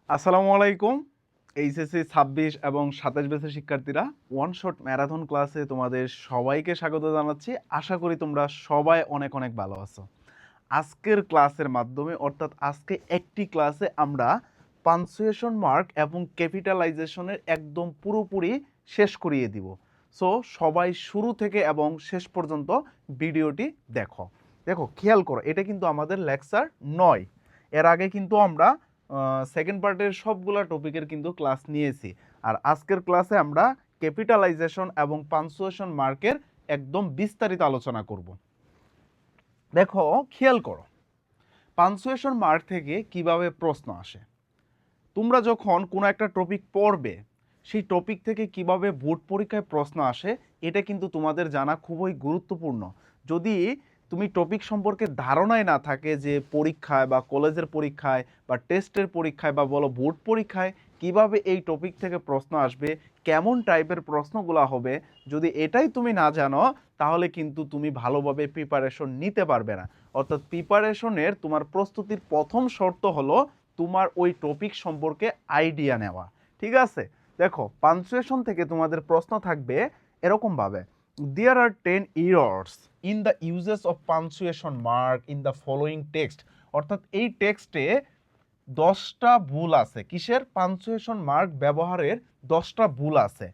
আসসালামু আলাইকুম। এইচএসসি ২৬ এবং ২৭ ব্যাচের শিক্ষার্থীরা ওয়ান শট ম্যারাথন ক্লাসে তোমাদের সবাইকে স্বাগত জানাচ্ছি। আশা করি তোমরা সবাই অনেক অনেক ভালো আছো। আজকের ক্লাসের মাধ্যমে অর্থাৎ আজকে একটি ক্লাসে আমরা পাঞ্চুয়েশন মার্ক এবং ক্যাপিটালাইজেশনের একদম পুরোপুরি শেষ করিয়ে দিব। সো সবাই শুরু থেকে এবং শেষ পর্যন্ত ভিডিওটি দেখো। দেখো খেয়াল করো, এটা কিন্তু আমাদের লেকচার ৯। এর আগে কিন্তু আমরা সেকেন্ড পার্টের সবগুলা টপিকের কিন্তু ক্লাস নিয়েছি। আর আজকের ক্লাসে আমরা ক্যাপিটালাইজেশন এবং পাঞ্চুয়েশন মার্কের একদম বিস্তারিত আলোচনা করব। দেখো খেয়াল করো, পাঞ্চুয়েশন মার্ক থেকে কিভাবে প্রশ্ন আসে। তোমরা যখন কোনো একটা টপিক পড়বে, সেই টপিক থেকে কিভাবে বোর্ড পরীক্ষায় প্রশ্ন আসে এটা কিন্তু তোমাদের জানা খুবই গুরুত্বপূর্ণ। যদি তুমি টপিক সম্পর্কে ধারণাই না থাকে যে পরীক্ষায় বা কলেজের পরীক্ষায় বা টেস্টের পরীক্ষায় বা বলো বোর্ড পরীক্ষায় কিভাবে এই টপিক থেকে প্রশ্ন আসবে, কেমন টাইপের প্রশ্নগুলো হবে, যদি এটাই তুমি না জানো তাহলে কিন্তু তুমি ভালোভাবে প্রিপারেশন নিতে পারবে না। অর্থাৎ প্রিপারেশনের তোমার প্রস্তুতির প্রথম শর্ত হলো তোমার ওই টপিক সম্পর্কে আইডিয়া নেওয়া। ঠিক আছে, দেখো পাঞ্চুয়েশন থেকে তোমাদের প্রশ্ন থাকবে এরকমভাবে, দেয়ার are 10 errors in the uses of punctuation mark in the following text. অর্থাৎ এই টেক্সটে 10টা ভুল আছে। কিসের? পাঞ্চুয়েশন মার্ক ব্যবহারের 10টা ভুল আছে।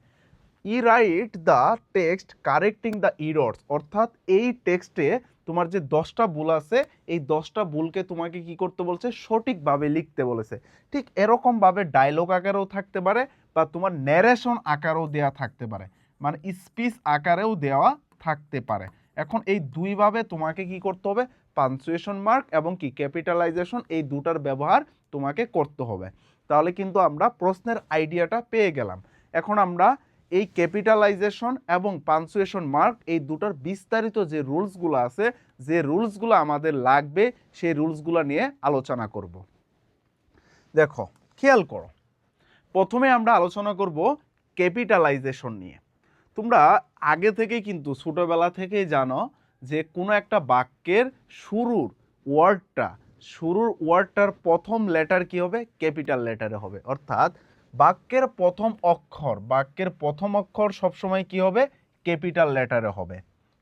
ই write the text correcting the errors. অর্থাৎ এই টেক্সটে তোমার যে 10টা ভুল আছে, এই 10টা ভুলকে তোমাকে কি করতে বলছে? সঠিকভাবে লিখতে বলেছে। ঠিক এরকমভাবে ডায়লগ আকারেও থাকতে পারে বা তোমার ন্যারেশন আকারেও দেওয়া থাকতে পারে, মানে স্পিচ আকারেও দেওয়া থাকতে পারে। এখন এই দুইভাবে তোমাকে কি করতে হবে? পাঞ্চুয়েশন মার্ক এবং কি ক্যাপিটালাইজেশন, এই দুটার ব্যবহার তোমাকে করতে হবে। তাহলে কিন্তু আমরা প্রশ্নের আইডিয়াটা পেয়ে গেলাম। এখন আমরা এই ক্যাপিটালাইজেশন এবং পাঞ্চুয়েশন মার্ক এই দুটার বিস্তারিত যে রুলসগুলো আছে, যে রুলসগুলো আমাদের লাগবে, সেই রুলসগুলো নিয়ে আলোচনা করব। দেখো খেয়াল করো, প্রথমে আমরা আলোচনা করব ক্যাপিটালাইজেশন নিয়ে। তোমরা আগে থেকে কিন্তু ছোটবেলা থেকেই জানো যে কোনো একটা বাক্যের শুরুর ওয়ার্ডটার প্রথম লেটার কি হবে? ক্যাপিটাল লেটারে হবে। অর্থাৎ বাক্যের প্রথম অক্ষর সবসময় কি হবে? ক্যাপিটাল লেটারে হবে।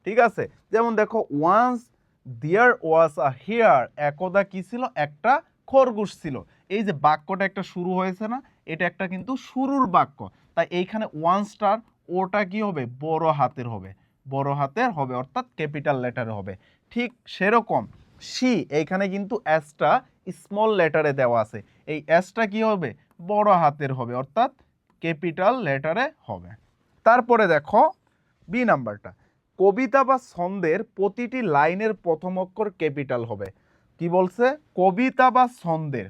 ঠিক আছে, যেমন দেখো, once there was a here, একদা কি ছিল? একটা খরগোশ ছিল। এই যে বাক্যটা একটা শুরু হয়েছে না, এটা একটা কিন্তু শুরুর বাক্য। তাই এইখানে ওয়ান্সটার ওটা কি হবে? বড় হাতের হবে, অর্থাৎ ক্যাপিটাল লেটারে হবে। ঠিক সেরকম সি, এইখানে কিন্তু এসটা স্মল লেটারে দেওয়া আছে, এই এসটা কি হবে? বড় হাতের হবে, অর্থাৎ ক্যাপিটাল লেটারে হবে। তারপরে দেখো বি নাম্বারটা, কবিতা বা ছন্দের প্রতিটি লাইনের প্রথম অক্ষর ক্যাপিটাল হবে। কি বলছে? কবিতা বা ছন্দের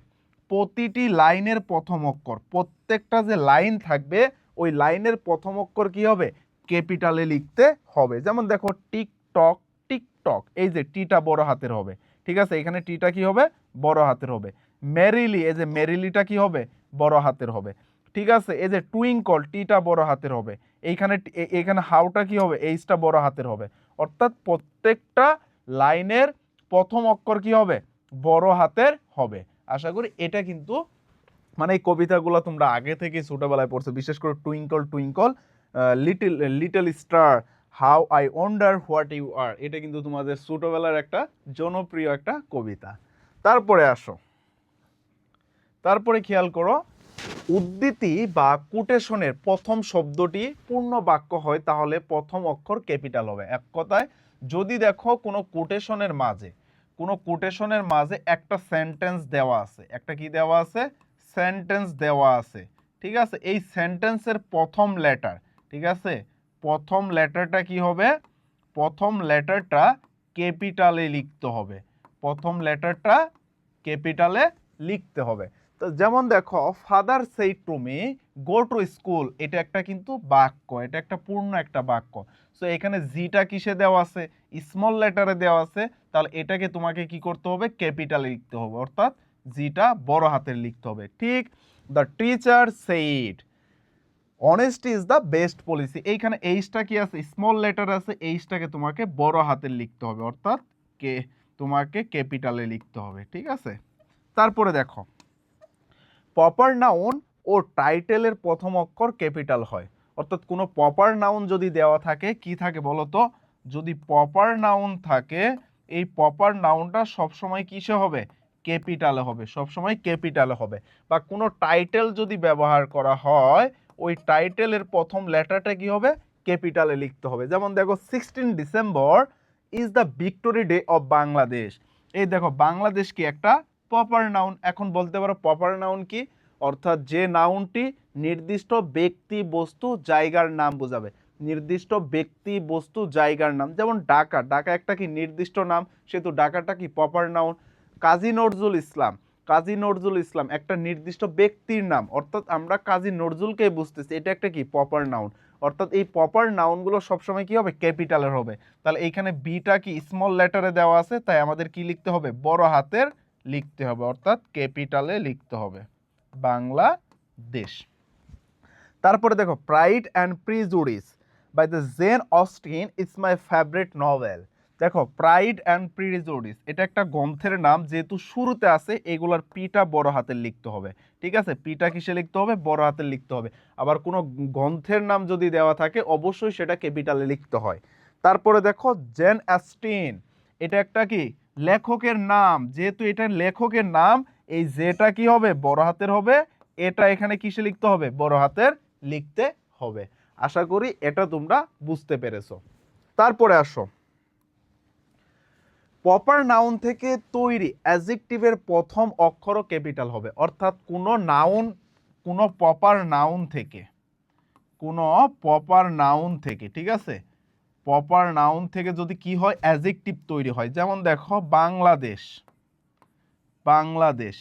প্রতিটি লাইনের প্রথম অক্ষর, প্রত্যেকটা যে লাইন থাকবে ওই লাইনের প্রথম অক্ষর কি হবে? ক্যাপিটালে লিখতে হবে। যেমন দেখো, টিকটক টিকটক, এই যে টিটা বড় হাতের হবে। ঠিক আছে, এখানে টিটা কি হবে? বড় হাতের হবে। মেরিলি, এই যে মেরিলিটা কি হবে? বড় হাতের হবে। ঠিক আছে, এই যে টুইঙ্কল, টিটা বড় হাতের হবে। এইখানে হাউটা কি হবে? এইচটা বড় হাতের হবে। অর্থাৎ প্রত্যেকটা লাইনের প্রথম অক্ষর কি হবে? বড় হাতের হবে। আশা করি এটা কিন্তু মানে এই কবিতাগুলো তোমরা আগে থেকে ছোটবেলায় পড়ছো, বিশেষ করে twinkle twinkle little little star, how I wonder what you are, এটা কিন্তু তোমাদের ছোটবেলার একটা জনপ্রিয় একটা কবিতা। তারপরে খেয়াল করো, উদ্ধৃতি বা কোটেশনের প্রথম শব্দটি পূর্ণ বাক্য হয় তাহলে প্রথম অক্ষর ক্যাপিটাল হবে। এক কথায়, যদি দেখো কোনো কোটেশনের মাঝে একটা সেন্টেন্স দেওয়া আছে, একটা কি দেওয়া আছে? সেন্টেন্স দেওয়া আছে। ঠিক আছে, এই সেন্টেন্সের প্রথম লেটার, ঠিক আছে, প্রথম লেটারটা কি হবে? প্রথম লেটারটা ক্যাপিটালে লিখতে হবে। প্রথম লেটারটা ক্যাপিটালে লিখতে হবে। তো যেমন দেখো, father said to me go to school, এটা একটা কিন্তু বাক্য, এটা একটা পূর্ণ একটা বাক্য। সো এখানে জিটা কিসে দেওয়া আছে? স্মল লেটারে দেওয়া আছে। তাহলে এটাকে তোমাকে কি করতে হবে? ক্যাপিটালে লিখতে হবে, অর্থাৎ জিটা বড় হাতের লিখতে হবে। ঠিক, the teacher said honesty is the best policy, এইখানে এইচটা কি আছে? স্মল লেটার আছে, এইচটাকে তোমাকে বড় হাতের লিখতে হবে, অর্থাৎ তোমাকে ক্যাপিটালে লিখতে হবে। ঠিক আছে, তারপরে দেখো, প্রপার নাউন ও টাইটেলের প্রথম অক্ষর ক্যাপিটাল হয়। অর্থাৎ কোনো প্রপার নাউন যদি দেওয়া থাকে, কি থাকে বলো তো, যদি প্রপার নাউন থাকে, এই প্রপার নাউনটা সবসময় কিসে হবে, ক্যাপিটালে হবে, সবসময় ক্যাপিটালে হবে। বা কোনো টাইটেল যদি ব্যবহার করা হয়, ওই টাইটেলের প্রথম লেটারটা কি হবে, ক্যাপিটালে লিখতে হবে। যেমন দেখো 16 December is the victory day of Bangladesh. এই দেখো বাংলাদেশ কি একটা প্রপার নাউন। এখন বলতে পারো প্রপার নাউন কি, অর্থাৎ যে নাউনটি নির্দিষ্ট ব্যক্তি বস্তু জায়গার নাম বোঝাবে, নির্দিষ্ট ব্যক্তি বস্তু জায়গার নাম। যেমন ঢাকা, ঢাকা একটা কি নির্দিষ্ট নাম, সেহেতু ঢাকাটা কি প্রপার নাউন। কাজী নজরুল ইসলাম, কাজী নজরুল ইসলাম একটা নির্দিষ্ট ব্যক্তির নাম, অর্থাৎ আমরা কাজী নজরুলকে বুঝতেছি, এটা একটা কি প্রপার নাউন। অর্থাৎ এই প্রপার নাউনগুলো সবসময় কি হবে, ক্যাপিটালের হবে। তাহলে এইখানে বিটা কি স্মল লেটারে দেওয়া আছে, তাই আমাদের কি লিখতে হবে, বড় হাতের লিখতে হবে, অর্থাৎ ক্যাপিটালে লিখতে হবে, বাংলাদেশ। তারপরে দেখো pride and prejudice by the Jane Austen it's my favourite novel. দেখো প্রাইড অ্যান্ড প্রিজুডিস এটা একটা গ্রন্থের নাম, যেহেতু শুরুতে আছে এগুলার পিটা বড় হাতের লিখতে হবে। ঠিক আছে, পিটা কিসে লিখতে হবে, বড় হাতের লিখতে হবে। আবার কোনো গ্রন্থের নাম যদি দেওয়া থাকে অবশ্যই সেটা ক্যাপিটালে লিখতে হয়। তারপরে দেখো জেন অস্টিন, এটা একটা কি লেখকের নাম, যেহেতু এটা লেখকের নাম, এই যেটা কি হবে, বড় হাতের হবে, এটা এখানে কিসে লিখতে হবে, বড় হাতের লিখতে হবে। আশা করি এটা তোমরা বুঝতে পেরেছো। তারপরে আসো, প্রপার নাউন থেকে তৈরি অ্যাডজেক্টিভের প্রথম অক্ষরও ক্যাপিটাল হবে। অর্থাৎ কোনো নাউন, কোনো প্রপার নাউন থেকে, কোনো প্রপার নাউন থেকে, ঠিক আছে, প্রপার নাউন থেকে যদি কি হয়, অ্যাডজেক্টিভ তৈরি হয়। যেমন দেখো বাংলাদেশ, বাংলাদেশ,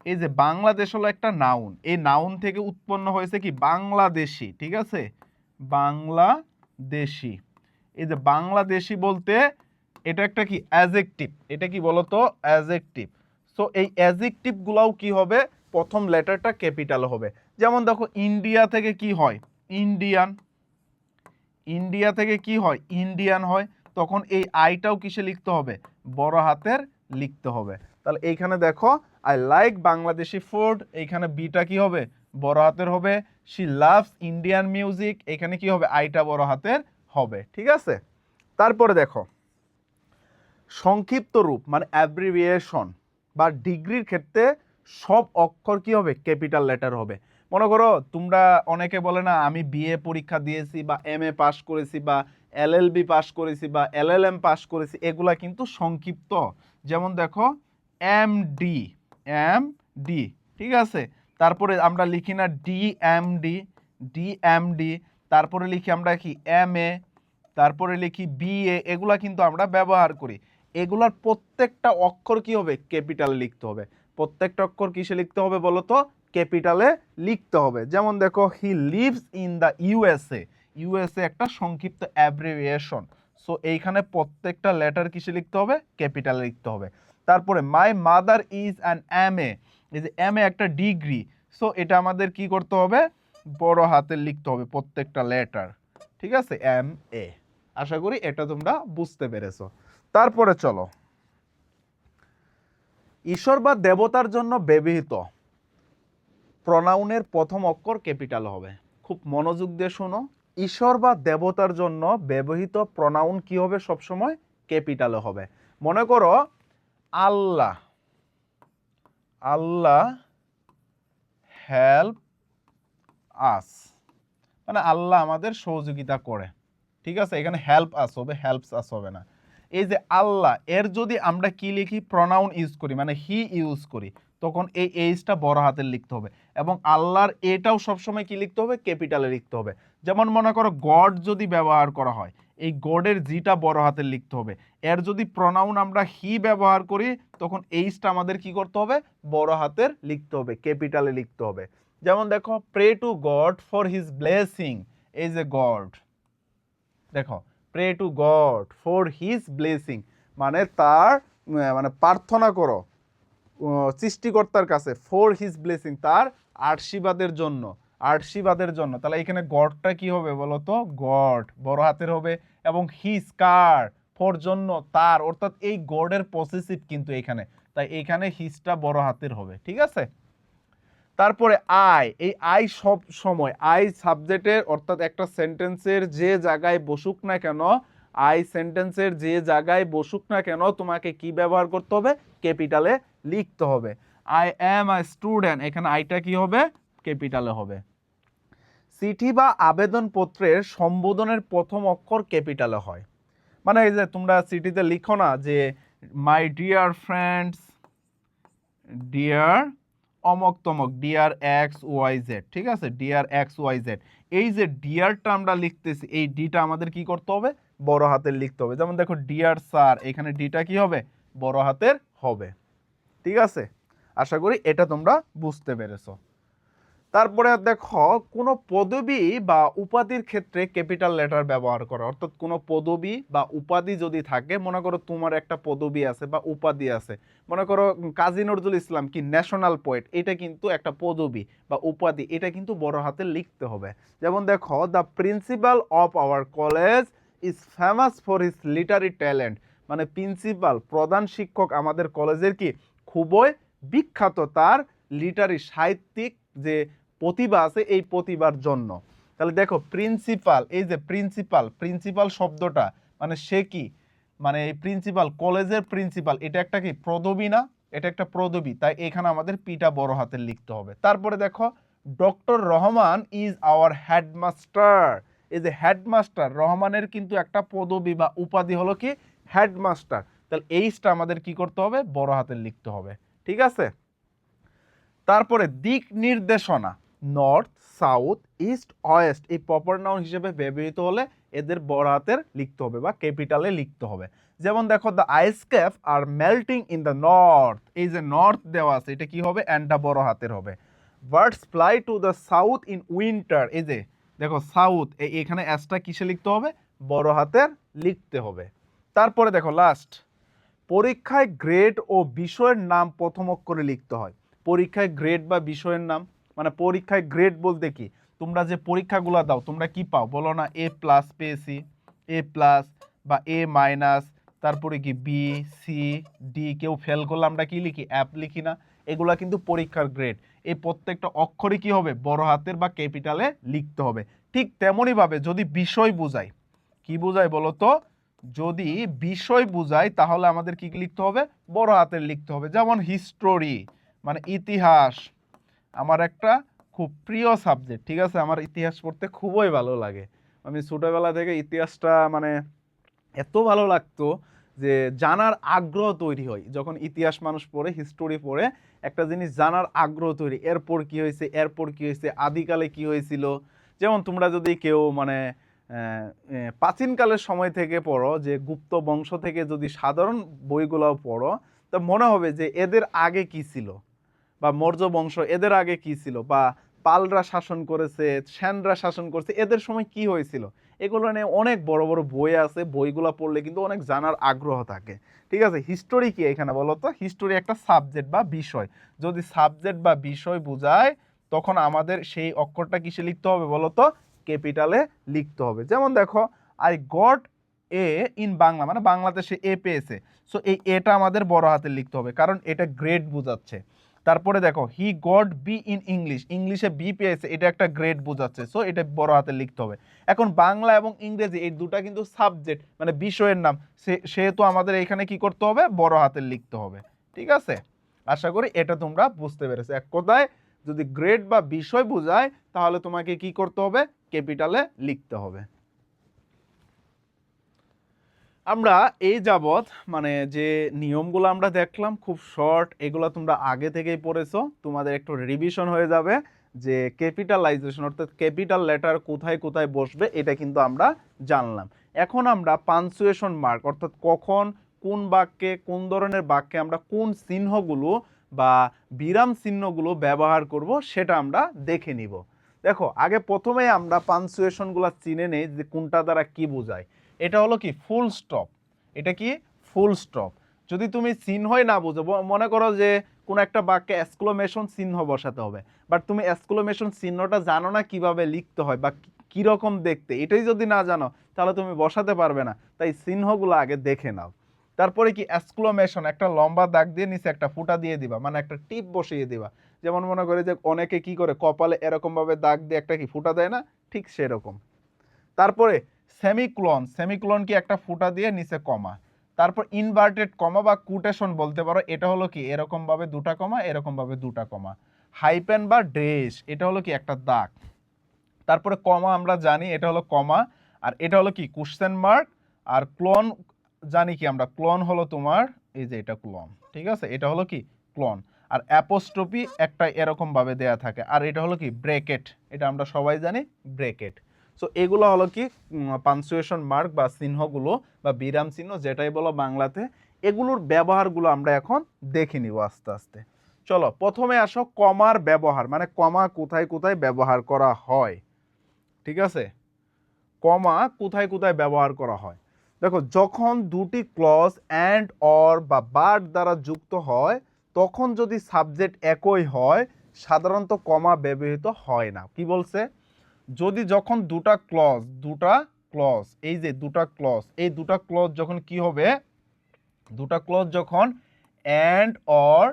এই যে বাংলাদেশ হলো একটা নাউন, এই নাউন থেকে উৎপন্ন হয়েছে কি বাংলাদেশি। ঠিক আছে, বাংলাদেশি, এই যে বাংলাদেশি বলতে এটা একটা কি অ্যাডজেক্টিভ, এটা কি বলতো, অ্যাডজেক্টিভ। সো এই অ্যাডজেক্টিভ গুলাও কি হবে, প্রথম লেটারটা ক্যাপিটাল হবে। যেমন দেখো ইন্ডিয়া থেকে কি হয়, ইন্ডিয়ান, ইন্ডিয়া থেকে কি হয়, ইন্ডিয়ান হয়, তখন এই আইটাও কিসে লিখতে হবে, বড় হাতের লিখতে হবে। তাহলে এইখানে দেখো আই লাইক বাংলাদেশি ফুড, এইখানে বিটা কি হবে, বড় হাতের হবে। শি লাভস ইন্ডিয়ান মিউজিক, এখানে কি হবে, আইটা বড় হাতের হবে। ঠিক আছে, তারপরে দেখো সংক্ষিপ্ত রূপ মানে অ্যাব্রিভিয়েশন বা ডিগ্রির ক্ষেত্রে সব অক্ষর কি হবে, ক্যাপিটাল লেটার হবে। মনে করো তোমরা অনেকে বলে না আমি বিএ পরীক্ষা দিয়েছি বা এমএ পাস করেছি বা এলএলবি পাস করেছি বা এলএলএম পাস করেছি, এগুলা কিন্তু সংক্ষিপ্ত। যেমন দেখো এমডি, এমডি, ঠিক আছে। তারপরে আমরা লিখি না ডিএমডি, ডিএমডি, তারপরে লিখি আমরা কি এমএ, তারপরে লিখি বিএ, এগুলা কিন্তু আমরা ব্যবহার করি। এগুলার প্রত্যেকটা অক্ষর কি হবে, ক্যাপিটালে লিখতে হবে। প্রত্যেকটা অক্ষর কিসে লিখতে হবে বলো তো, ক্যাপিটালে লিখতে হবে। যেমন দেখো he lives in the USA, USA একটা সংক্ষিপ্ত অ্যাব্রিভিয়েশন। সো এইখানে প্রত্যেকটা লেটার কিসে লিখতে হবে, ক্যাপিটালে লিখতে হবে। তারপরে my mother is an MA, এই যে এমএ একটা ডিগ্রি, সো এটা আমাদের কি করতে হবে, বড় হাতের লিখতে হবে প্রত্যেকটা লেটার। ঠিক আছে, এম এ। আশা করি এটা তোমরা বুঝতে পেরেছো। তারপরে চলো, ঈশ্বর বা দেবতার জন্য ব্যবহৃত প্রনাউনের প্রথম অক্ষর ক্যাপিটাল হবে। খুব মনোযোগ দিয়ে শোনো, ঈশ্বর বা দেবতার জন্য ব্যবহৃত প্রনাউন কি হবে, সবসময় ক্যাপিটালে হবে। মনে করো আল্লাহ, আল্লাহ হেল্প আস, মানে আল্লাহ আমাদের সহযোগিতা করে। ঠিক আছে, এখানে হেল্প আস হবে, হেল্পস আস হবে না। এই যে আল্লাহ, এর যদি আমরা কি লিখি, প্রনাউন ইউজ করি, মানে হি ইউজ করি, তখন এই এইচটা বড় হাতের লিখতে হবে। এবং আল্লাহর এটাও সবসময় কি লিখতে হবে, ক্যাপিটালে লিখতে হবে। যেমন মনে করো গড যদি ব্যবহার করা হয়, এই গডের জিটা বড় হাতের লিখতে হবে। এর যদি প্রনাউন আমরা হি ব্যবহার করি, তখন এইচটা আমাদের কি করতে হবে, বড় হাতের লিখতে হবে, ক্যাপিটালে লিখতে হবে। যেমন দেখো pray to God for his blessing, এই যে গড, দেখো pray to God for his blessing, মানে তার মানে প্রার্থনা করো সৃষ্টিকর্তার কাছে, ফর হিজ ব্লেসিং, তার আশীর্বাদের জন্য, আশীর্বাদের জন্য। তাহলে এখানে গডটা কি হবে বলতো, গড বড় হাতের হবে, এবং হিজ কার, ফর জন্য, তার, অর্থাৎ এই গডের পসেসিভ কিন্তু এখানে, তাই এখানে হিজটা বড় হাতের হবে। ঠিক আছে, তারপরে আই, এই আই সব সময় আই সাবজেক্টের অর্থাৎ একটা সেন্টেন্সের যে জায়গায় বসুক না কেন, আই সেন্টেন্সের যে জায়গায় বসুক না কেন তোমাকে কি ব্যবহার করতে হবে, ক্যাপিটালে লিখতে হবে। আই অ্যাম আ স্টুডেন্ট, এখানে আইটা কি হবে, ক্যাপিটালে হবে। চিঠি বা আবেদনপত্রের সম্বোধনের প্রথম অক্ষর ক্যাপিটালে হয়। মানে এই যে তোমরা চিঠিতে লিখো না যে মাই ডিয়ার ফ্রেন্ডস, ডিয়ার অমক তমক, ডিয়ার এক্স ওয়াই জেড, ঠিক আছে, ডিয়ার এক্স ওয়াই জেড, এই যে ডিয়ারটা আমরা লিখতেছি এই ডিটা আমাদের কি করতে হবে, বড় হাতের লিখতে হবে। যেমন দেখো ডিয়ার স্যার, এখানে ডিটা কি হবে, বড় হাতের হবে। ঠিক আছে, আশা করি এটা তোমরা বুঝতে পেরেছো। তারপরে দেখো কোনো পদবি বা উপাধির ক্ষেত্রে ক্যাপিটাল লেটার ব্যবহার করা, অর্থাৎ কোনো পদবি বা উপাধি যদি থাকে, মনে করো তোমার একটা পদবি আছে বা উপাধি আছে, মনে করো কাজী নজরুল ইসলাম কি ন্যাশনাল পোয়েট, এটা কিন্তু একটা পদবি বা উপাধি, এটা কিন্তু বড় হাতে লিখতে হবে। যেমন দেখো the principal of our college is famous for his literary talent, মানে প্রিন্সিপাল প্রধান শিক্ষক আমাদের কলেজের কি খুবই বিখ্যাত তার লিটারি সাহিত্যিক যে প্রতিভা আছে এই প্রতিভার জন্য। তাহলে দেখো প্রিন্সিপাল, এই যে প্রিন্সিপাল, প্রিন্সিপাল শব্দটা মানে সে কি, মানে এই প্রিন্সিপাল কলেজের প্রিন্সিপাল, এটা একটা কি পদবি না, এটা একটা পদবি, তাই এখানে আমাদের পিটা বড় হাতের লিখতে হবে। তারপরে দেখো doctor Rahman is our headmaster, এই যে হেডমাস্টার, রহমানের কিন্তু একটা পদবি বা উপাধি হলো কি হেডমাস্টার, তাহলে এইটা আমাদের কি করতে হবে, বড় হাতের লিখতে হবে। ঠিক আছে, তারপরে দিক নির্দেশনা, নর্থ সাউথ ইস্ট ওয়েস্ট, এই প্রপার নাউন হিসেবে ব্যবহৃত হলে এদের বড় হাতের লিখতে হবে বা ক্যাপিটালে লিখতে হবে। যেমন দেখো the ice cap are melting in the north, এই যে নর্থ দেওয়া আছে এটা কি হবে, অ্যান্ডটা বড় হাতের হবে। Birds fly to the south in winter, এই যে দেখো সাউথ, এখানে অ্যাসটা কিসে লিখতে হবে, বড় হাতের লিখতে হবে। তারপরে দেখো লাস্ট, পরীক্ষায় গ্রেড ও বিষয়ের নাম প্রথম অক্ষরে লিখতে হয়। পরীক্ষায় গ্রেড বা বিষয়ের নাম, মানে পরীক্ষায় গ্রেড বলতে কি, তোমরা যে পরীক্ষাগুলো দাও তোমরা কি পাও বলো না, এ প্লাস পেয়েছি, এ প্লাস বা এ মাইনাস, তারপরে কি বি সি ডি, কেউ ফেল করলে আমরা কি লিখি, অ্যাপ লিখি না, এগুলা কিন্তু পরীক্ষার গ্রেড। এই প্রত্যেকটা অক্ষরে কি হবে, বড় হাতের বা ক্যাপিটালে লিখতে হবে। ঠিক তেমনইভাবে যদি বিষয় বোঝায়, কি বোঝায় বলো তো, যদি বিষয় বোঝায় তাহলে আমাদের কি লিখতে হবে, বড় হাতের লিখতে হবে। যেমন হিস্টোরি মানে ইতিহাস, আমার একটা খুব প্রিয় সাবজেক্ট, ঠিক আছে, আমার ইতিহাস পড়তে খুবই ভালো লাগে। আমি ছোটবেলা থেকে ইতিহাসটা মানে এত ভালো লাগতো যে জানার আগ্রহ তৈরি হয় যখন ইতিহাস মানুষ পড়ে, হিস্টোরি পড়ে, একটা জিনিস জানার আগ্রহ তৈরি, এরপর কি হয়েছে, এরপর কি হয়েছে, আদিকালে কি হয়েছিল। যেমন তোমরা যদি কেউ মানে প্রাচীনকালের সময় থেকে পড়ো, যে গুপ্ত বংশ থেকে যদি সাধারণ বইগুলোও পড়ো, তো মনে হবে যে এদের আগে কি ছিল, বা মৌর্য বংশ এদের আগে কি ছিল, বা পালরা শাসন করেছে, সেনরা শাসন করেছে, এদের সময় কি হয়েছিল, এগুলো নিয়ে অনেক বড় বড় বই আছে, বইগুলো পড়লে কিন্তু অনেক জানার আগ্রহ থাকে। ঠিক আছে, হিস্টোরি কি এখানে বলো তো, হিস্টোরি একটা সাবজেক্ট বা বিষয়, যদি সাবজেক্ট বা বিষয় বোঝায় তখন আমাদের সেই অক্ষরটা কিসে লিখতে হবে বলো তো, ক্যাপিটালে লিখতে হবে। যেমন দেখো I got a in Bangla, মানে বাংলাদেশে এ পেয়েছে, সো এই এটা আমাদের বড় হাতে লিখতে হবে কারণ এটা গ্রেড বোঝাচ্ছে। তারপরে দেখো he got be in English, ইংলিশে বি পেয়েছে, এটা একটা গ্রেড বোঝাচ্ছে, সো এটা বড় হাতে লিখতে হবে। এখন বাংলা এবং ইংরেজি এই দুটা কিন্তু সাবজেক্ট মানে বিষয়ের নাম, সেহেতু আমাদের এখানে কি করতে হবে, বড় হাতে লিখতে হবে। ঠিক আছে, আশা করি এটা তোমরা বুঝতে পেরেছো। এক কথায় যদি গ্রেড বা বিষয় বোঝায় তাহলে তোমাকে কি করতে হবে, ক্যাপিটালে লিখতে হবে। আমরা এই যাবৎ মানে যে নিয়মগুলো আমরা দেখলাম খুব শর্ট, এগুলো তোমরা আগে থেকেই পড়েছো, তোমাদের একটু রিভিশন হয়ে যাবে যে ক্যাপিটালাইজেশন অর্থাৎ ক্যাপিটাল লেটার কোথায় কোথায় বসবে এটা কিন্তু আমরা জানলাম। এখন আমরা পাঞ্চুয়েশন মার্ক অর্থাৎ কখন কোন বাক্যে কোন ধরনের বাক্যে আমরা কোন চিহ্নগুলো বা বিরাম চিহ্নগুলো ব্যবহার করব সেটা আমরা দেখে নিব। দেখো আগে প্রথমে আমরা পাঞ্চুয়েশনগুলো চিনে নেই যে কোনটা দ্বারা কি বোঝায়। এটা হলো কি ফুল স্টপ, এটা কি ফুল স্টপ। যদি তুমি চিহ্নই না বুঝো, মনে করো যে কোনো একটা বাক্যে এক্সক্লেমেশন চিহ্ন বসাতে হবে, বাট তুমি এক্সক্লেমেশন চিহ্নটা জানো না কিভাবে লিখতে হয় বা কিরকম দেখতে, এটাই যদি না জানো তাহলে তুমি বসাতে পারবে না। তাই চিহ্নগুলো আগে দেখে নাও। তারপরে কি এক্সক্লেমেশন, একটা লম্বা দাগ দিয়ে নিচে একটা ফুটা দিয়ে দিবা, মানে একটা টিপ বসিয়ে দিবা, যেমন মনে করে যে অনেকে কি করে কপালে এরকমভাবে দাগ দিয়ে একটা কি ফুটা দেয় না, ঠিক সেরকম। তারপরে সেমিক্লোন কি একটা ফুটা দিয়ে নিচে কমা। তারপর ইনভার্টেড কমা বা কোটেশন বলতে পারো, এটা হলো কি এরকম ভাবে দুটা কমা, এরকম ভাবে দুটা কমা। হাইপেন বা ড্যাশ, এটা হলো কি একটা দাগ। তারপরে কমা আমরা জানি এটা হলো কমা, আর এটা হলো কি কোশ্চেন মার্ক। আর ক্লোন জানি কি আমরা, ক্লোন হলো তোমার এই যে এটা ক্লোন, ঠিক আছে, এটা হলো কি ক্লোন। আর অ্যাপোস্ট্রফি একটা এরকম ভাবে দেয়া থাকে, আর এটা হলো কি ব্রেকেট, এটা আমরা সবাই জানি ব্রেকেট। সো এগুলো হলো কি পাঞ্চুয়েশন মার্ক বা চিহ্নগুলো বা বিরাম চিহ্ন যেটাই বলো বাংলাতে, এগুলোর ব্যবহারগুলো আমরা এখন দেখে নিব আস্তে আস্তে। চলো প্রথমে আসো কমার ব্যবহার, মানে কমা কোথায় কোথায় ব্যবহার করা হয়, ঠিক আছে। কমা কোথায় কোথায় ব্যবহার করা হয়, দেখো যখন দুটি ক্লজ অ্যান্ড অর বা বাট দ্বারা যুক্ত হয়, তখন যদি সাবজেক্ট একই হয় সাধারণত কমা ব্যবহৃত হয় না। কি বলছে, যদি যখন দুটা ক্লজ এই যে দুটা ক্লজ, এই দুটা ক্লজ যখন কি হবে, দুটা ক্লজ যখন অ্যান্ড অর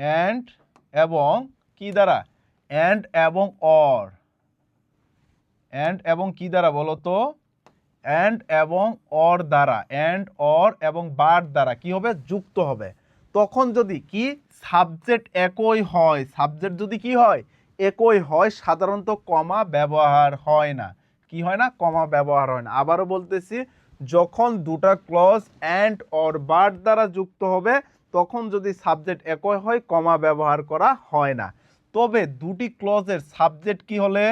অ্যান্ড এবং কি দ্বারা, অ্যান্ড এবং অর, অ্যান্ড এবং কি দ্বারা বলো তো, অ্যান্ড এবং অর দ্বারা, অ্যান্ড অর এবং বার দ্বারা কি হবে, যুক্ত হবে, তখন যদি কি সাবজেক্ট একই হয়, সাবজেক্ট যদি কি হয় একই হয়, সাধারণত কমা ব্যবহার হয় না। কি হয় না, কমা ব্যবহার হয় না। আবারও বলতেছি, যখন দুটা ক্লজ অ্যান্ড অর বার দ্বারা যুক্ত হবে, তখন যদি সাবজেক্ট একই হয় কমা ব্যবহার করা হয় না। তবে দুটি ক্লজের সাবজেক্ট কি হলে,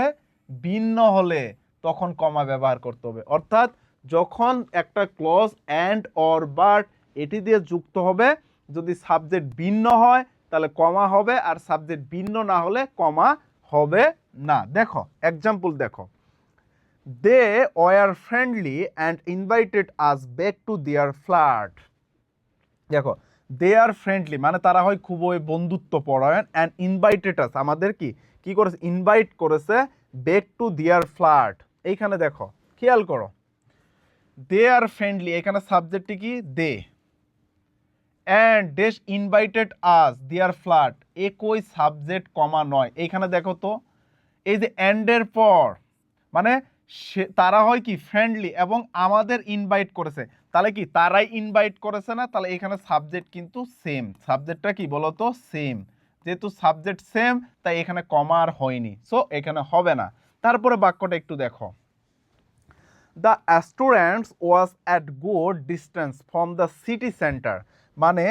ভিন্ন হলে তখন কমা ব্যবহার করতে হবে। অর্থাৎ যখন একটা ক্লজ অ্যান্ড অর বাট এটি দিয়ে যুক্ত হবে, যদি সাবজেক্ট ভিন্ন হয় তাহলে কমা হবে, আর সাবজেক্ট ভিন্ন না হলে কমা হবে না। দেখো এক্সাম্পল দেখো, they were friendly and invited us back to their flat. দেখো দে আর ফ্রেন্ডলি মানে তারা হয় খুবই বন্ধুত্ব পরায়ণ, অ্যান্ড ইনভাইটেড আস আমাদের কি করেছে, ইনভাইট করেছে ব্যাক টু দেয়ার ফ্ল্যাট। এইখানে দেখো খেয়াল করো, দে আর ফ্রেন্ডলি, এখানে সাবজেক্টটি কি দে, and Des invited us their flat, একই সাবজেক্ট কমা নয়। এইখানে দেখো তো এই যে অ্যান্ডের পর মানে তারা হয় কি ফ্রেন্ডলি এবং আমাদের ইনভাইট করেছে, তাহলে কি তারাই ইনভাইট করেছে না, তাহলে এখানে সাবজেক্ট কিন্তু সেম, সাবজেক্টটা কি বলতো সেম, যেহেতু সাবজেক্ট সেম তাই এখানে কমা আর হয়নি, সো এখানে হবে না। তারপরে বাক্যটা একটু দেখো, the students was at good distance from the city centre, মানে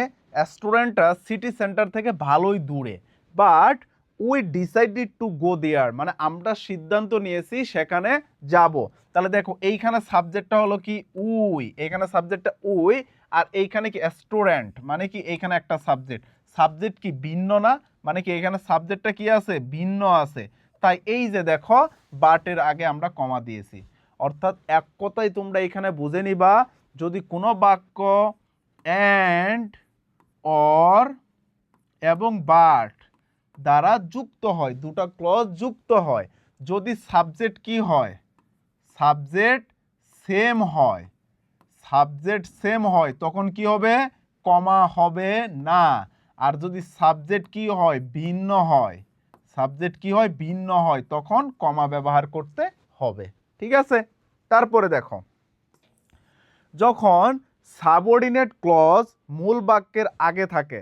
স্টুডেন্টরা সিটি সেন্টার থেকে ভালোই দূরে, but we decided to go there, মানে আমরা সিদ্ধান্ত নিয়েছি সেখানে যাব। তাহলে দেখো এইখানে সাবজেক্টটা হলো কি উই, এখানে সাবজেক্টটা উই, আর এইখানে কি স্টুডেন্ট, মানে কি এইখানে একটা সাবজেক্ট, সাবজেক্ট কি ভিন্ন না, মানে কি এখানে সাবজেক্টটা কি আছে, ভিন্ন আছে, তাই এই যে দেখো বাটের আগে আমরা কমা দিয়েছি। অর্থাৎ এক কথায় তোমরা এখানে বুঝে নিবা, যদি কোনো বাক্য অ্যান্ড অর এবং বাট দ্বারা যুক্ত হয়, দুটো ক্লজ যুক্ত হয়, যদি সাবজেক্ট কি হয়, সাবজেক্ট সেম হয়, সাবজেক্ট সেম হয় তখন কি হবে, কমা হবে না। আর যদি সাবজেক্ট কি হয়, ভিন্ন হয়, সাবজেক্ট কি হয়, ভিন্ন হয়, তখন কমা ব্যবহার করতে হবে। ঠিক আছে, তারপরে দেখো, যখন সাবঅর্ডিনেট ক্লজ মূল বাক্যের আগে থাকে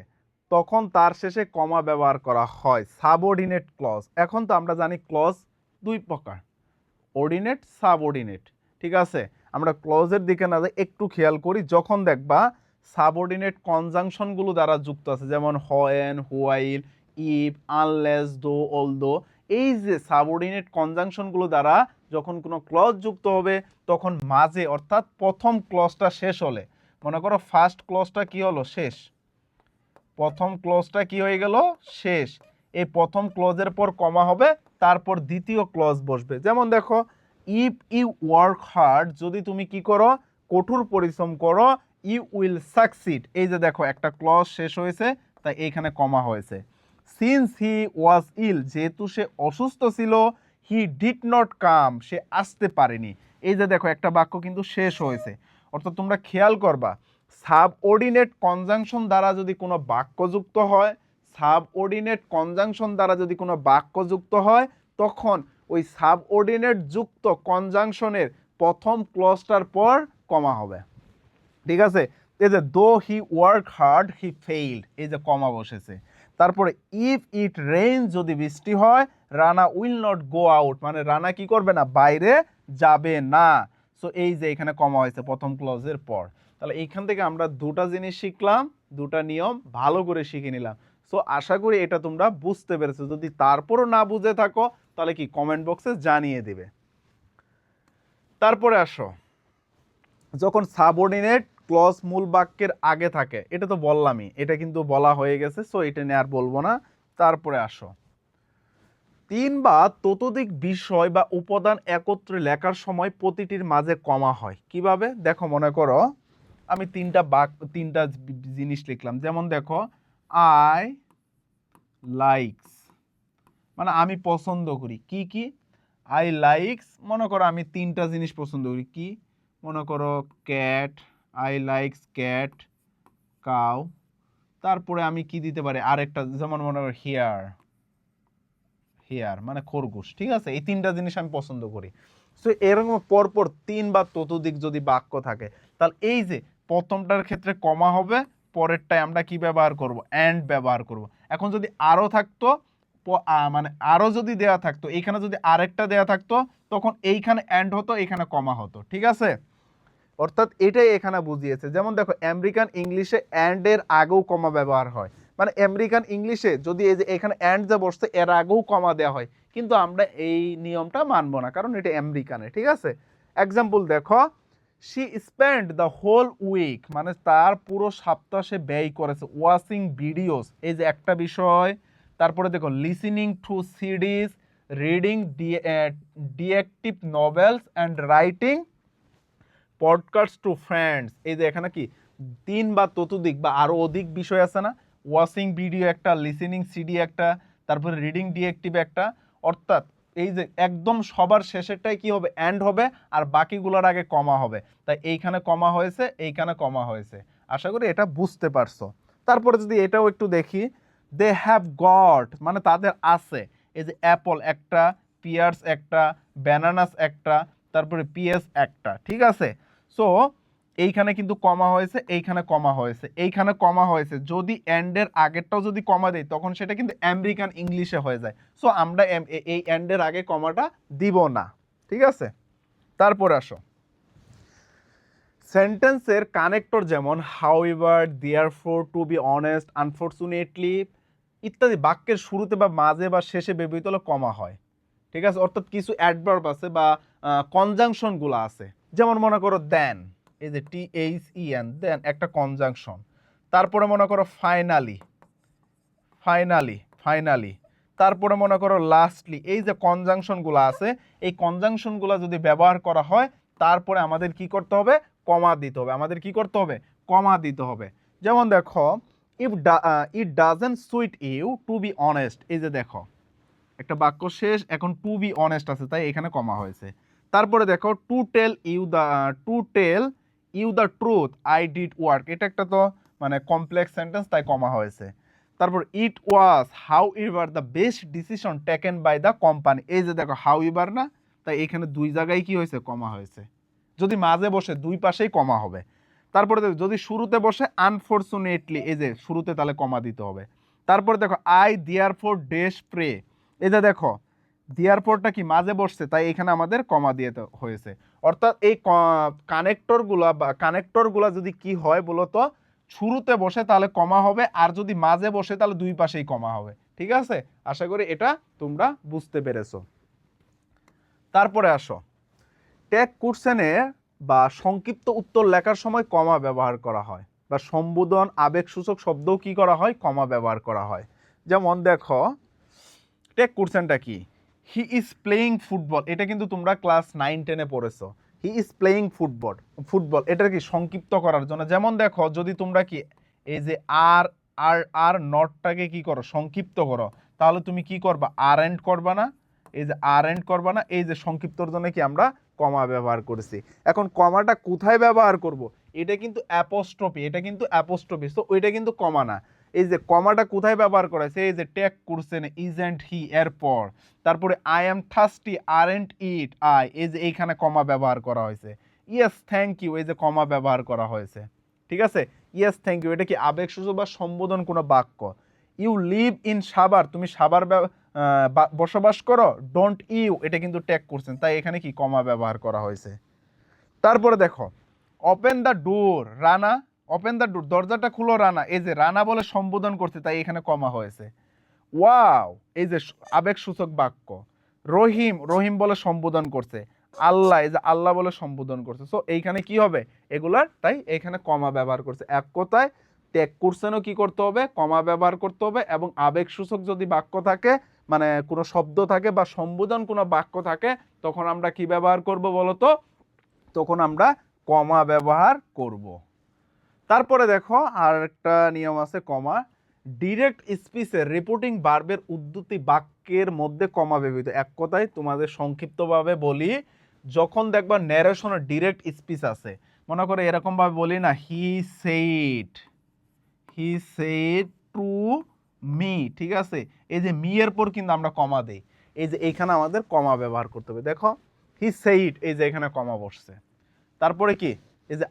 তখন তার শেষে কমা ব্যবহার করা হয়। সাবঅর্ডিনেট ক্লজ, এখন তো আমরা জানি ক্লজ দুই প্রকার, অর্ডিনেট সাবঅর্ডিনেট, ঠিক আছে। আমরা ক্লজের দিকে না যাই, একটু খেয়াল করি, যখন দেখবা সাবঅর্ডিনেট কনজাংশনগুলো দ্বারা যুক্ত আছে, যেমন হোয়েন, হোয়াইল, ইফ, আনলেস, দো, অলদো, এই যে সাবঅর্ডিনেট কনজাংশনগুলো দ্বারা যখন কোনো ক্লজ যুক্ত হবে তখন মাঝে, অর্থাৎ প্রথম ক্লজটা শেষ হলে, মনে করো ফার্স্ট ক্লজটা কি হলো, শেষ, প্রথম ক্লজটা কি হয়ে গেল, শেষ, এই প্রথম ক্লজের পর কমা হবে, তারপর দ্বিতীয় ক্লজ বসবে। যেমন দেখো, ইফ ইউ ওয়ার্ক হার্ড, যদি তুমি কি করো, কঠোর পরিশ্রম করো, ইউ উইল সাকসিড, এই যে দেখো একটা ক্লজ শেষ হয়েছে তাই এইখানে কমা হয়েছে। সিন্স হি ওয়াজ ইল, যেহেতু সে অসুস্থ ছিল, হি ডিড নট কাম, সে আসতে পারেনি, এই যে দেখো একটা বাক্য কিন্তু শেষ হয়েছে। অর্থাৎ তোমরা খেয়াল করবা, সাবঅর্ডিনেট কনজাংশন দ্বারা যদি কোনো বাক্য যুক্ত হয়, সাবঅর্ডিনেট কনজাংশন দ্বারা যদি কোনো বাক্য যুক্ত হয় তখন ওই সাবঅর্ডিনেট যুক্ত কনজাংশনের প্রথম ক্লজটার পর কমা হবে। ঠিক আছে, এই যে though he work hard he failed, এই যে কমা বসেছে। তারপরে ইফ ইট রেইন, যদি বৃষ্টি হয়, Rana will not go out, মানে রানা কি করবে না, বাইরে যাবে না। সো এই যে এখানে কমা হয়েছে প্রথম ক্লজের পর। তাহলে এইখান থেকে আমরা দুটা জিনিস শিখলাম, দুটা নিয়ম ভালো করে শিখে নিলাম। সো আশা করি এটা তোমরা বুঝতে পেরেছো। যদি তারপরও না বুঝে থাকো তাহলে কি কমেন্ট বক্সে জানিয়ে দিবে। তারপরে আসো, যখন সাবঅর্ডিনেট ক্লজ মূল বাক্যের আগে থাকে, এটা তো বললামই, এটা কিন্তু বলা হয়ে গেছে, সো এটা নিয়ে আর বলবো না। তারপরে আসো, 3 বা ততোধিক বিষয় বা উপাদান একত্রে লেখার সময় প্রতিটির মাঝে কমা হয়। কিভাবে দেখো, মনে করো আমি তিনটা জিনিস লিখলাম, যেমন দেখো আই লাইকস, মানে আমি পছন্দ করি, কি কি, আই লাইকস, মনে করো আমি তিনটা জিনিস পছন্দ করি, কি, মনে করো cat, I likes cat, cow. তারপরে আমি কি দিতে পারি আরেকটা, যেমন মনে করো হেয়ার, হেয়ার মানে খরগোশ। ঠিক আছে, এই তিনটা জিনিস আমি পছন্দ করি। সো এরকম পরপর 3 বা ততোধিক যদি বাক্য থাকে, তাহলে এই যে প্রথমটার ক্ষেত্রে কমা হবে, পরেরটায় আমরা কি ব্যবহার করব, অ্যান্ড ব্যবহার করব। এখন যদি আরও থাকতো, মানে আরও যদি দেয়া থাকতো, এইখানে যদি আরেকটা দেয়া থাকতো, তখন এইখানে অ্যান্ড হতো, এইখানে কমা হতো। ঠিক আছে, অর্থাৎ এটাই এখানে বুঝিয়েছে। যেমন দেখো আমেরিকান ইংলিশে অ্যান্ড এর আগেও কমা ব্যবহার হয়, মানে আমেরিকান ইংলিশে যদি এই যে এখানে অ্যান্ড যা বসছে এর আগেও কমা দেওয়া হয়, কিন্তু আমরা এই নিয়মটা মানবো না, কারণ এটা আমেরিকানে। ঠিক আছে, এক্সাম্পল দেখো, she spend the whole week, মানে তার পুরো সপ্তাহ সে ব্যয় করেছে ওয়াচিং ভিডিওস, এই যে একটা বিষয়। তারপরে দেখো listening to CDs, reading detective novels and writing podcast to friends, এই যে এখানে কি 3 বা ততোধিক বা আরও অধিক বিষয় আছে না, ওয়াচিং ভিডিও একটা, লিসেনিং সিডি একটা, তারপরে রিডিং ডিটেকটিভ একটা। অর্থাৎ এই যে একদম সবার শেষেরটাই কি হবে, অ্যান্ড হবে, আর বাকিগুলোর আগে কমা হবে। তাই এইখানে কমা হয়েছে, এইখানে কমা হয়েছে। আশা করি এটা বুঝতে পারছো। তারপরে যদি এটাও একটু দেখি, দে হ্যাভ গট, মানে তাদের আছে, এই যে অ্যাপল একটা, পিয়ার্স একটা, ব্যানানাস একটা, তারপরে পিএস একটা। ঠিক আছে, সো এইখানে কিন্তু কমা হয়েছে, এইখানে কমা হয়েছে, এইখানে কমা হয়েছে। যদি এন্ডের আগেরটাও যদি কমা দেয় তখন সেটা কিন্তু আমেরিকান ইংলিশে হয়ে যায়। সো আমরা এই এন্ডের আগে কমাটা দিব না। ঠিক আছে, তারপর আসো, সেন্টেন্সের কানেক্টর যেমন however, therefore, to be honest, unfortunately ইত্যাদি বাক্যের শুরুতে বা মাঝে বা শেষে ব্যবহৃত হলে কমা হয়। ঠিক আছে, অর্থাৎ কিছু অ্যাডভার্ব আছে বা কনজাংশনগুলো আছে, যেমন মনে করো দেন, এই যে THEN, দেন একটা কনজাংশন। তারপরে মনে করো ফাইনালি, ফাইনালি, ফাইনালি। তারপরে মনে করো লাস্টলি, এই যে কনজাংশনগুলো আছে, এই কনজাংশনগুলো যদি ব্যবহার করা হয় তারপরে আমাদের কি করতে হবে, কমা দিতে হবে। আমাদের কি করতে হবে, কমা দিতে হবে। যেমন দেখো it doesn't suit you to be honest, এই যে দেখো একটা বাক্য শেষ, এখন টু বি অনেস্ট আছে তাই এখানে কমা হয়েছে। তারপরে দেখো to tell you the truth I did work, এটা একটা তো মানে কমপ্লেক্স সেন্টেন্স তাই কমা হয়েছে। তারপর it was however the best decision taken by the company, এই যে দেখো হাউ এভার না, তাই এখানে দুই জায়গায় কি হয়েছে, কমা হয়েছে। যদি মাঝে বসে দুই পাশেই কমা হবে। তারপরে দেখো যদি শুরুতে বসে আনফরচুনেটলি, এই যে শুরুতে তাহলে কমা দিতে হবে। তারপরে দেখো I therefore despair, এই যে দেখো দেয়ার পরটা কি মাঝে বসছে তাই এখানে আমাদের কমা দিয়ে হয়েছে। অর্থাৎ এই কানেক্টরগুলা যদি কি হয় বলতো, শুরুতে বসে তাহলে কমা হবে, আর যদি মাঝে বসে তাহলে দুই পাশেই কমা হবে। ঠিক আছে, আশা করি এটা তোমরা বুঝতে পেরেছো। তারপরে আসো, ট্যাগ কোশ্চেনে বা সংক্ষিপ্ত উত্তর লেখার সময় কমা ব্যবহার করা হয়, বা সম্বোধন আবেগসূচক শব্দও কি করা হয়, কমা ব্যবহার করা হয়। যেমন দেখো টেক কোশ্চেনটা কি, হি ইজ প্লেয়িং ফুটবল, এটা কিন্তু তোমরা ক্লাস 9-10-এ পড়েছো। হি ইজ প্লেয়িং ফুটবল এটা কি সংক্ষিপ্ত করার জন্য। যেমন দেখো যদি তোমরা কি এই যে আর আর আর নটটাকে কি করো, সংক্ষিপ্ত করো, তাহলে তুমি কি করবা, আর এন্ড করবা না, এই যে আর এন্ড করবা না, এই যে সংক্ষিপ্তর জন্য কি আমরা কমা ব্যবহার করেছি। এখন কমাটা কোথায় ব্যবহার করব, এটা কিন্তু অ্যাপোস্ট্রফি, এটা কিন্তু অ্যাপোস্ট্রফি, তো ওইটা কিন্তু কমা না। এই যে কমাটা কোথায় ব্যবহার করা হয়েছে, এই যে টেক করছেন ইজেন্ট হি এরপর, তারপরে I am thirsty aren't it I, এই যে এইখানে কমা ব্যবহার করা হয়েছে। ইয়েস থ্যাংক ইউ, এই যে কমা ব্যবহার করা হয়েছে। ঠিক আছে, ইয়েস থ্যাংক ইউ এটা কি আবেগসূচক বা সম্বোধন কোনো বাক্য। ইউ লিভ ইন সাভার, তুমি সাভার বসবাস করো। ডোন্ট ইউ এটা কিন্তু ট্যাগ করছেন, তাই এখানে কি কমা ব্যবহার করা হয়েছে। তারপরে দেখো open the door Rana, open the door দরজাটা খুলো রানা, এই যে রানা বলে সম্বোধন করছে তাই এখানে কমা হয়েছে। ওয়াও এই যে আবেগসূচক বাক্য। রহিম, রহিম বলে সম্বোধন করছে। আল্লাহ, এই যে আল্লাহ বলে সম্বোধন করছে। সো এইখানে কি হবে এগুলার, তাই এইখানে কমা ব্যবহার করছে। এক কথায় ট্যাগ করছেনও কি করতে হবে, কমা ব্যবহার করতে হবে। এবং আবেগসূচক যদি বাক্য থাকে, মানে কোনো শব্দ থাকে বা সম্বোধন কোনো বাক্য থাকে, তখন আমরা কি ব্যবহার করব বলতো, তখন আমরা কমা ব্যবহার করব। তারপরে দেখো আর একটা নিয়ম আছে কমা। ডিরেক্ট স্পিচের রিপোর্টিং ভার্বের উদ্ধৃতি বাক্যের মধ্যে কমা ব্যবহৃত। এক কথায় তোমাদের সংক্ষিপ্তভাবে বলি, যখন দেখবা ন্যারেশনের ডিরেক্ট স্পিচ আছে, মনে করে এরকমভাবে বলি না, হি সেড টু মি, ঠিক আছে, এই যে মি এর পর কিন্তু আমরা কমা দেই, এই যে এইখানে আমাদের কমা ব্যবহার করতে হবে। দেখো হি সেইড, এই যে এখানে কমা বসছে। তারপরে কি, এই যে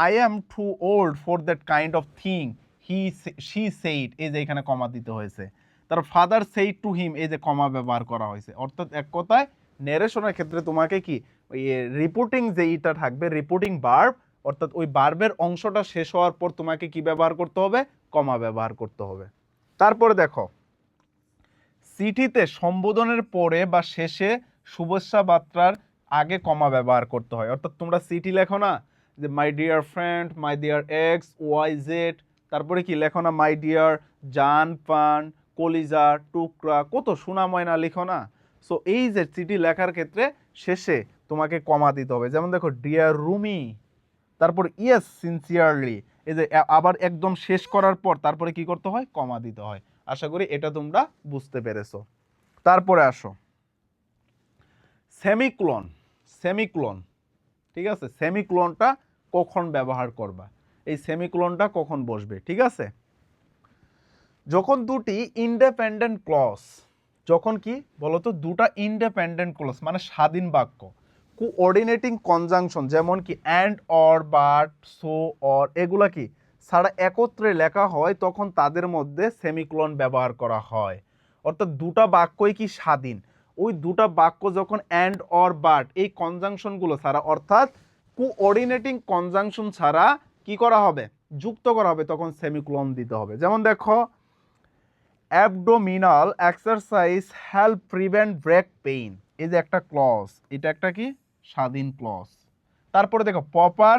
I am too old for that kind of thing, she said, এই যে এখানে কমা দিতে হয়েছে। তার ফাদার সেইড টু হিম, এই যে কমা ব্যবহার করা হয়েছে। অর্থাৎ এক কথায় ন্যারেশনের ক্ষেত্রে তোমাকে কি ওই রিপোর্টিং যে ইটা থাকবে, রিপোর্টিং ভার্ব, অর্থাৎ ওই ভার্বের অংশটা শেষ হওয়ার পর তোমাকে কি ব্যবহার করতে হবে, কমা ব্যবহার করতে হবে। তারপরে দেখো চিঠিতে সম্বোধনের পরে বা শেষে শুভেচ্ছা বার্তার আগে কমা ব্যবহার করতে হয়। অর্থাৎ তোমরা চিঠি লেখো না যে my dear friend, my dear X Y Z, তারপরে কি লেখো না মাই ডিয়ার জান পান কলিজা টুকরা, কত সোনা ময়না লিখো না। সো এই যে চিঠি লেখার ক্ষেত্রে শেষে তোমাকে কমা দিতে হবে। যেমন দেখো ডিয়ার রুমি, তারপর ইয়েস সিনসিয়ারলি, এই যে আবার একদম শেষ করার পর তারপরে কি করতে হয়, কমা দিতে হয়। আশা করি এটা তোমরা বুঝতে পেরেছো। তারপরে আসো সেমিক্লোন, সেমিক্লোন, ঠিক আছে, সেমিক্লোনটা কখন ব্যবহার করবা, এই সেমিক্লোনটা কখন বসবে, ঠিক আছে, যখন দুটি ইন্ডিপেন্ডেন্ট ক্লজ, যখন কি বলতো দুটা ইন্ডিপেন্ডেন্ট ক্লজ মানে স্বাধীন বাক্য, কোঅর্ডিনেটিং কনজাংশন যেমন কি and or but so or এগুলা কি ছাড়া একত্রে লেখা হয়, তখন তাদের মধ্যে সেমিক্লোন ব্যবহার করা হয়। অর্থাৎ দুটা বাক্যই কি স্বাধীন, ওই দুটা বাক্য যখন অ্যান্ড অর বাট এই কনজাংশনগুলো ছাড়া, অর্থাৎ কোঅর্ডিনেটিং কনজাংশন ছাড়া কি করা হবে, যুক্ত করা হবে, তখন সেমিক্লোন দিতে হবে। যেমন দেখো abdominal exercise help prevent break pain, এই যে একটা ক্লজ, এটা একটা কি স্বাধীন ক্লজ। তারপরে দেখো প্রপার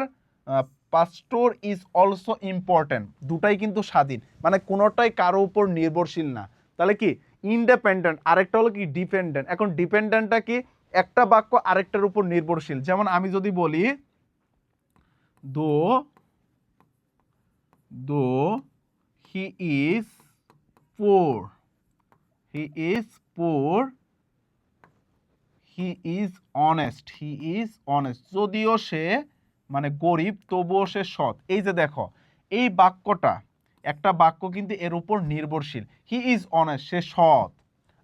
পাস্টোর ইজ অলসো ইম্পর্টেন্ট, দুটাই কিন্তু স্বাধীন, মানে কোনোটাই কারো উপর নির্ভরশীল না। তাহলে কি ইন্ডিপেন্ডেন্ট, আরেকটা হলো কি ডিপেন্ডেন্ট। এখন ডিপেন্ডেন্টটা কি, একটা বাক্য আরেকটার উপর নির্ভরশীল। যেমন আমি যদি বলি দো he is poor, he is poor, he is honest, he is honest, যদিও সে মানে গরিব তবুও সে সৎ। এই যে দেখো এই বাক্যটা একটা বাক্য কিন্তু এর উপর নির্ভরশীল, হি ইজ অনেস্ট সে সৎ।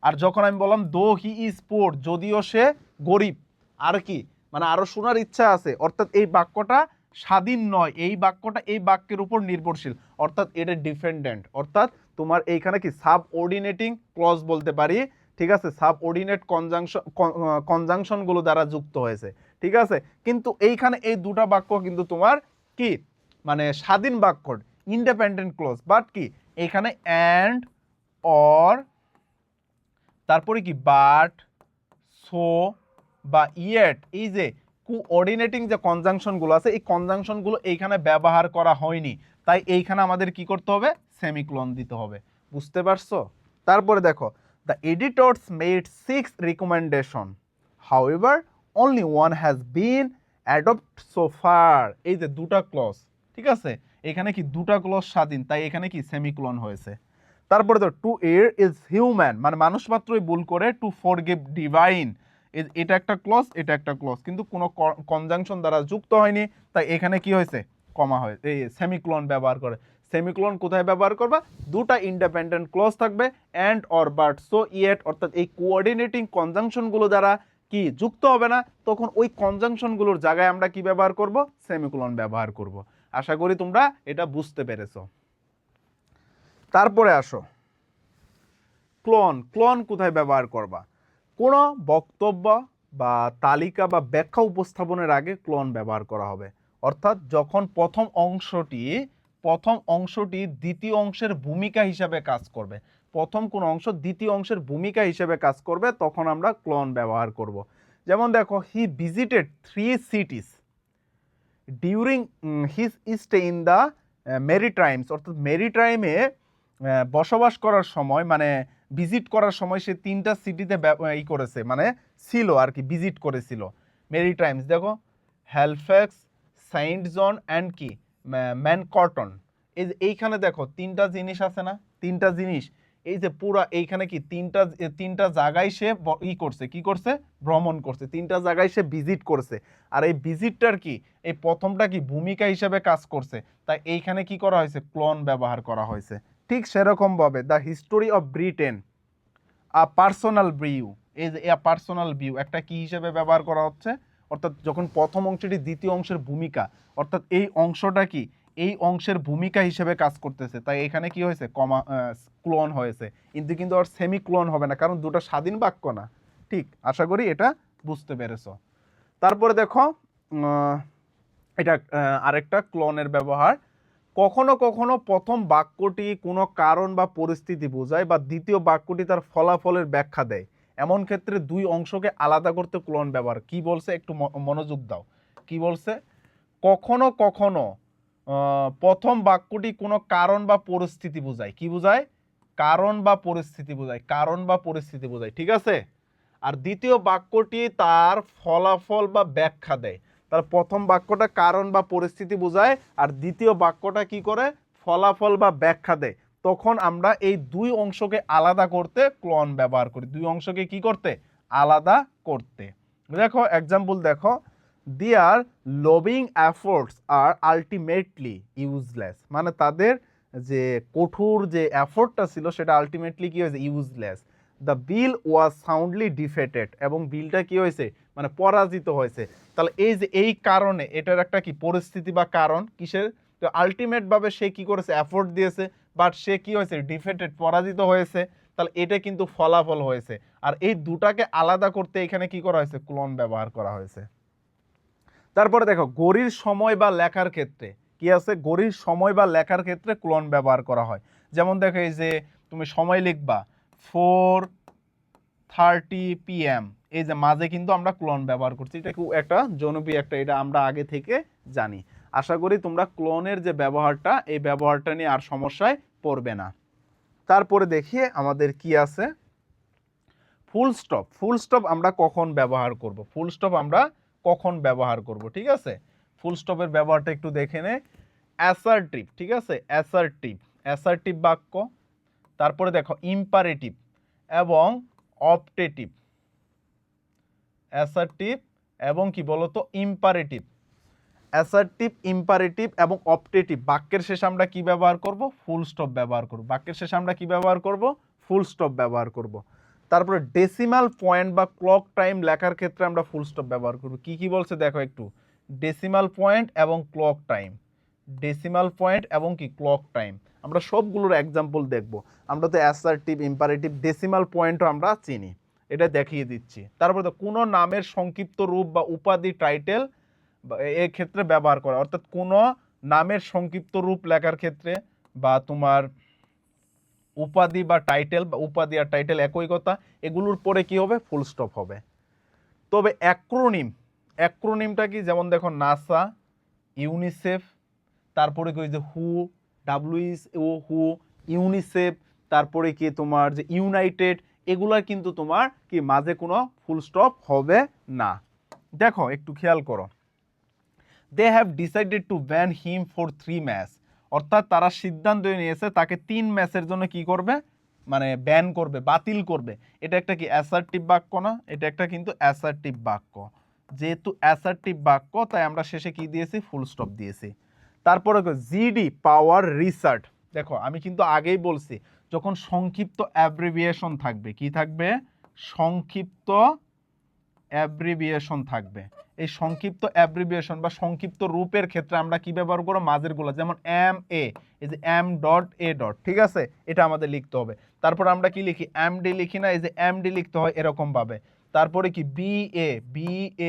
আর যখন আমি বললাম দো হি ইজ পোর যদিও সে গরিব, আর কি মানে আরো শোনার ইচ্ছা আছে, অর্থাৎ এই বাক্যটা স্বাধীন নয়, এই বাক্যটা এই বাক্যের উপর নির্ভরশীল, অর্থাৎ এটা ডিপেন্ডেন্ট। অর্থাৎ তোমার এইখানে কি সাবঅর্ডিনেটিং ক্লজ বলতে পারি, ঠিক আছে, সাবঅর্ডিনেট কনজাংশনগুলো দ্বারা যুক্ত হয়েছে, ঠিক আছে। কিন্তু এইখানে এই দুটা বাক্য কিন্তু তোমার কি মানে স্বাধীন বাক্য, ইন্ডিপেন্ডেন্ট ক্লজ, বাট কি এখানে অ্যান্ড অর, তারপরে কি বাট সো বা ইয়েট, এই যে কোঅর্ডিনেটিং যে কনজাংশনগুলো আছে এই কনজাংশনগুলো এইখানে ব্যবহার করা হয়নি, তাই এইখানে আমাদের কি করতে হবে, সেমিক্লোন দিতে হবে। বুঝতে পারছো? তারপরে দেখো the editors made 6 recommendation, however only one has been adopt so far, এই যে দুটা ক্লজ, ঠিক আছে, এখানে কি দুটা ক্লজ স্বাধীন, তাই এখানে কি সেমিক্লোন হয়েছে। তারপরে তো টু এর ইজ হিউম্যান মানে মানুষ মাত্রই ভুল করে, টু ফরগিভ ডিভাইন, এটা একটা ক্লজ এটা একটা ক্লজ, কিন্তু কোনো কনজাংশন দ্বারা যুক্ত হয়নি, তাই এখানে কি হয়েছে, কমা হয়েছে, এই সেমিক্লোন ব্যবহার করে। সেমিকোলন কোথায় ব্যবহার করবা, দুটা ইন্ডিপেন্ডেন্ট ক্লজ থাকবে and or but so yet, অর্থাৎ এই কোঅর্ডিনেটিং কনজাংশনগুলো দ্বারা কি যুক্ত হবে না, তখন ওই কনজাংশনগুলোর জায়গায় আমরা কি ব্যবহার করব, সেমিকোলন ব্যবহার করব। আশা করি তোমরা এটা বুঝতে পেরেছো। তারপরে আসো ক্লোন। ক্লোন কোথায় ব্যবহার করবা, কোনো বক্তব্য বা তালিকা বা ব্যাখ্যা উপস্থাপনের আগে ক্লোন ব্যবহার করা হবে। অর্থাৎ যখন প্রথম অংশটি দ্বিতীয় অংশের ভূমিকা হিসাবে কাজ করবে, প্রথম কোন অংশ দ্বিতীয় অংশের ভূমিকা হিসেবে কাজ করবে, তখন আমরা ক্লোন ব্যবহার করব। যেমন দেখো, he visited 3 cities during his stay in the maritimes, অর্থাৎ মেরিটাইমে বসবাস করার সময়, মানে ভিজিট করার সময় সে 3টা সিটিতে করেছে, মানে ছিল আর কি, ভিজিট করেছিল। মেরিটাইমস দেখো, হ্যালিফ্যাক্স, সেন্ট জন অ্যান্ড কি ম্যানকটন। এইখানে দেখো 3টা জিনিস আছে না, 3টা জিনিস, এই যে পুরা এইখানে কি তিনটা জায়গায় সে কি করছে, ভ্রমণ করছে, 3টা জায়গায় সে ভিজিট করছে। আর এই ভিজিটটার কি, এই প্রথমটা কি ভূমিকা হিসেবে কাজ করছে, তাই এইখানে কি করা হয়েছে, ক্লোন ব্যবহার করা হয়েছে। ঠিক সেরকম ভাবে the history of Britain a personal view, এই যে পার্সোনাল ভিউ একটা কি হিসেবে ব্যবহার করা হচ্ছে, অর্থাৎ যখন প্রথম অংশটি দ্বিতীয় অংশের ভূমিকা, অর্থাৎ এই অংশটা কি এই অংশের ভূমিকা হিসেবে কাজ করতেছে, তাই এখানে কি হয়েছে, ক্লোন হয়েছে। কিন্তু আর সেমি ক্লোন হবে না, কারণ দুটো স্বাধীন বাক্য না। ঠিক, আশা করি এটা বুঝতে পেরেছো। তারপরে দেখো এটা আরেকটা ক্লোনের ব্যবহার, কখনো কখনো প্রথম বাক্যটি কোনো কারণ বা পরিস্থিতি বোঝায় বা দ্বিতীয় বাক্যটি তার ফলাফলের ব্যাখ্যা দেয়, এমন ক্ষেত্রে দুই অংশকে আলাদা করতে ক্লোন ব্যবহার। কি বলছে, একটু মনোযোগ দাও। কি বলছে, কখনো কখনো প্রথম বাক্যটি কোনো কারণ বা পরিস্থিতি বোঝায়। কি বোঝায়, কারণ বা পরিস্থিতি বোঝায়, কারণ বা পরিস্থিতি বোঝায়, ঠিক আছে। আর দ্বিতীয় বাক্যটি তার ফলাফল বা ব্যাখ্যা দেয়। তার প্রথম বাক্যটা কারণ বা পরিস্থিতি বোঝায়, আর দ্বিতীয় বাক্যটা কি করে, ফলাফল বা ব্যাখ্যা দেয়। তখন আমরা এই দুই অংশকে আলাদা করতে ক্লোন ব্যবহার করি, দুই অংশকে কি করতে, আলাদা করতে। দেখো এক্সাম্পল দেখো, দেয়ার লবিং এফোর্টস আর আলটিমেটলি ইউজলেস, মানে তাদের যে কঠোর যে এফোর্টটা ছিল সেটা আলটিমেটলি কি হয়েছে, useless. The bill was soundly defeated, এবং বিলটা কি হয়েছে, মানে পরাজিত হয়েছে। তাহলে এই যে এই কারণে, এটার একটা কি পরিস্থিতি বা কারণ কিসের, তো আলটিমেট ভাবে সে কি করেছে, এফোর্ট দিয়েছে, বাট সে কি হয়েছে, ডিফেটেড, পরাজিত হয়েছে। তাহলে এটা কিন্তু ফলাফল হয়েছে। আর এই দুটাকে আলাদা করতে এখানে কি করা হয়েছে, ক্লোন ব্যবহার করা হয়েছে। তারপরে দেখো, ঘড়ির সময় বা লেখার ক্ষেত্রে কি আছে, ঘড়ির সময় বা লেখার ক্ষেত্রে ক্লোন ব্যবহার করা হয়। যেমন দেখো, এই যে তুমি সময় লিখবা 4:30 PM, এই যে মাঝে কিন্তু আমরা ক্লোন ব্যবহার করছি। এটা খুব একটা জনপ্রিয় একটা, এটা আমরা আগে থেকে জানি। আশা করি তোমরা ক্লোনের যে ব্যবহারটা, এই ব্যবহারটা নিয়ে আর সমস্যায় পড়বে না। তারপরে দেখি আমাদের কি আছে, ফুল স্টপ। ফুল স্টপ আমরা কখন ব্যবহার করব, ফুল স্টপ আমরা কখন ব্যবহার করব, ঠিক আছে। ফুল স্টপের ব্যবহারটা একটু দেখে নে। অ্যাসার্টিভ, ঠিক আছে, অ্যাসার্টিভ বাক্য। তারপরে দেখো ইম্পারেটিভ এবং অপটেটিভ, অ্যাসার্টিভ এবং কি বলতো, ইম্পারেটিভ। অ্যাসার্টিভ, ইম্পারেটিভ এবং অপটেটিভ বাক্যের শেষে আমরা কি ব্যবহার করব, ফুল স্টপ ব্যবহার করব। বাক্যের শেষে আমরা কি ব্যবহার করব, ফুল স্টপ ব্যবহার করব। তারপরে ডেসিমাল পয়েন্ট বা ক্লক টাইম লেখার ক্ষেত্রে আমরা ফুল স্টপ ব্যবহার করব। কি কি বলছে দেখো একটু, ডেসিমাল পয়েন্ট এবং ক্লক টাইম, ডেসিমাল পয়েন্ট এবং কি ক্লক টাইম, আমরা সবগুলোর এক্সাম্পল দেখব। আমরা তো অ্যাসার্টিভ, ইম্পারেটিভ, ডেসিমাল পয়েন্টও আমরা চিনি, এটা দেখিয়ে দিচ্ছি। তারপরে তো কোনো নামের সংক্ষিপ্ত রূপ বা উপাধি, টাইটেল এর ক্ষেত্রে ব্যবহার করা, অর্থাৎ কোনো নামের সংক্ষিপ্ত রূপ লেখার ক্ষেত্রে, বা তোমার উপাধি বা টাইটেল, বা উপাধি আর টাইটেল একই কথা, এগুলোর পরে কি হবে, ফুল স্টপ হবে। তবে অ্যাক্রোনিমটা কি, যেমন দেখো নাসা, ইউনিসেফ, তারপরে কি যে হু, WHO, হু, ইউনিসেফ, তারপরে কি তোমার যে ইউনাইটেড, এগুলা কিন্তু তোমার কি মাঝে কোনো ফুল স্টপ হবে না। দেখো একটু খেয়াল করো, they have decided to ban him for 3 match, অর্থাৎ তারা সিদ্ধান্ত নিয়েছে তাকে 3 ম্যাচের জন্য কি করবে, মানে ব্যান করবে, বাতিল করবে। এটা একটা কি অ্যাসার্টিভ বাক্য না, এটা একটা কিন্তু অ্যাসার্টিভ বাক্য। যেহেতু অ্যাসার্টিভ বাক্য, তাই আমরা শেষে কি দিয়েছি, ফুল স্টপ দিয়েছি। তারপরে জিডি পাওয়ার রিসার্চ। দেখো আমি কিন্তু আগেই বলছি, যখন সংক্ষিপ্ত অ্যাব্রিভিয়েশন থাকবে, কি থাকবে? সংক্ষিপ্ত অ্যাব্রিভিয়েশন থাকবে। এই সংক্ষিপ্ত অ্যাব্রিভিয়েশন বা সংক্ষিপ্ত রূপের ক্ষেত্রে আমরা কি ব্যবহার করব? মাঝেরগুলো, যেমন এম এ, এই যে এম ডট এ ডট, ঠিক আছে, এটা আমাদের লিখতে হবে। তারপর আমরা কি লিখি? এমডি লিখি না? এই যে এমডি লিখতে হয় এরকম ভাবে। তারপরে কি বি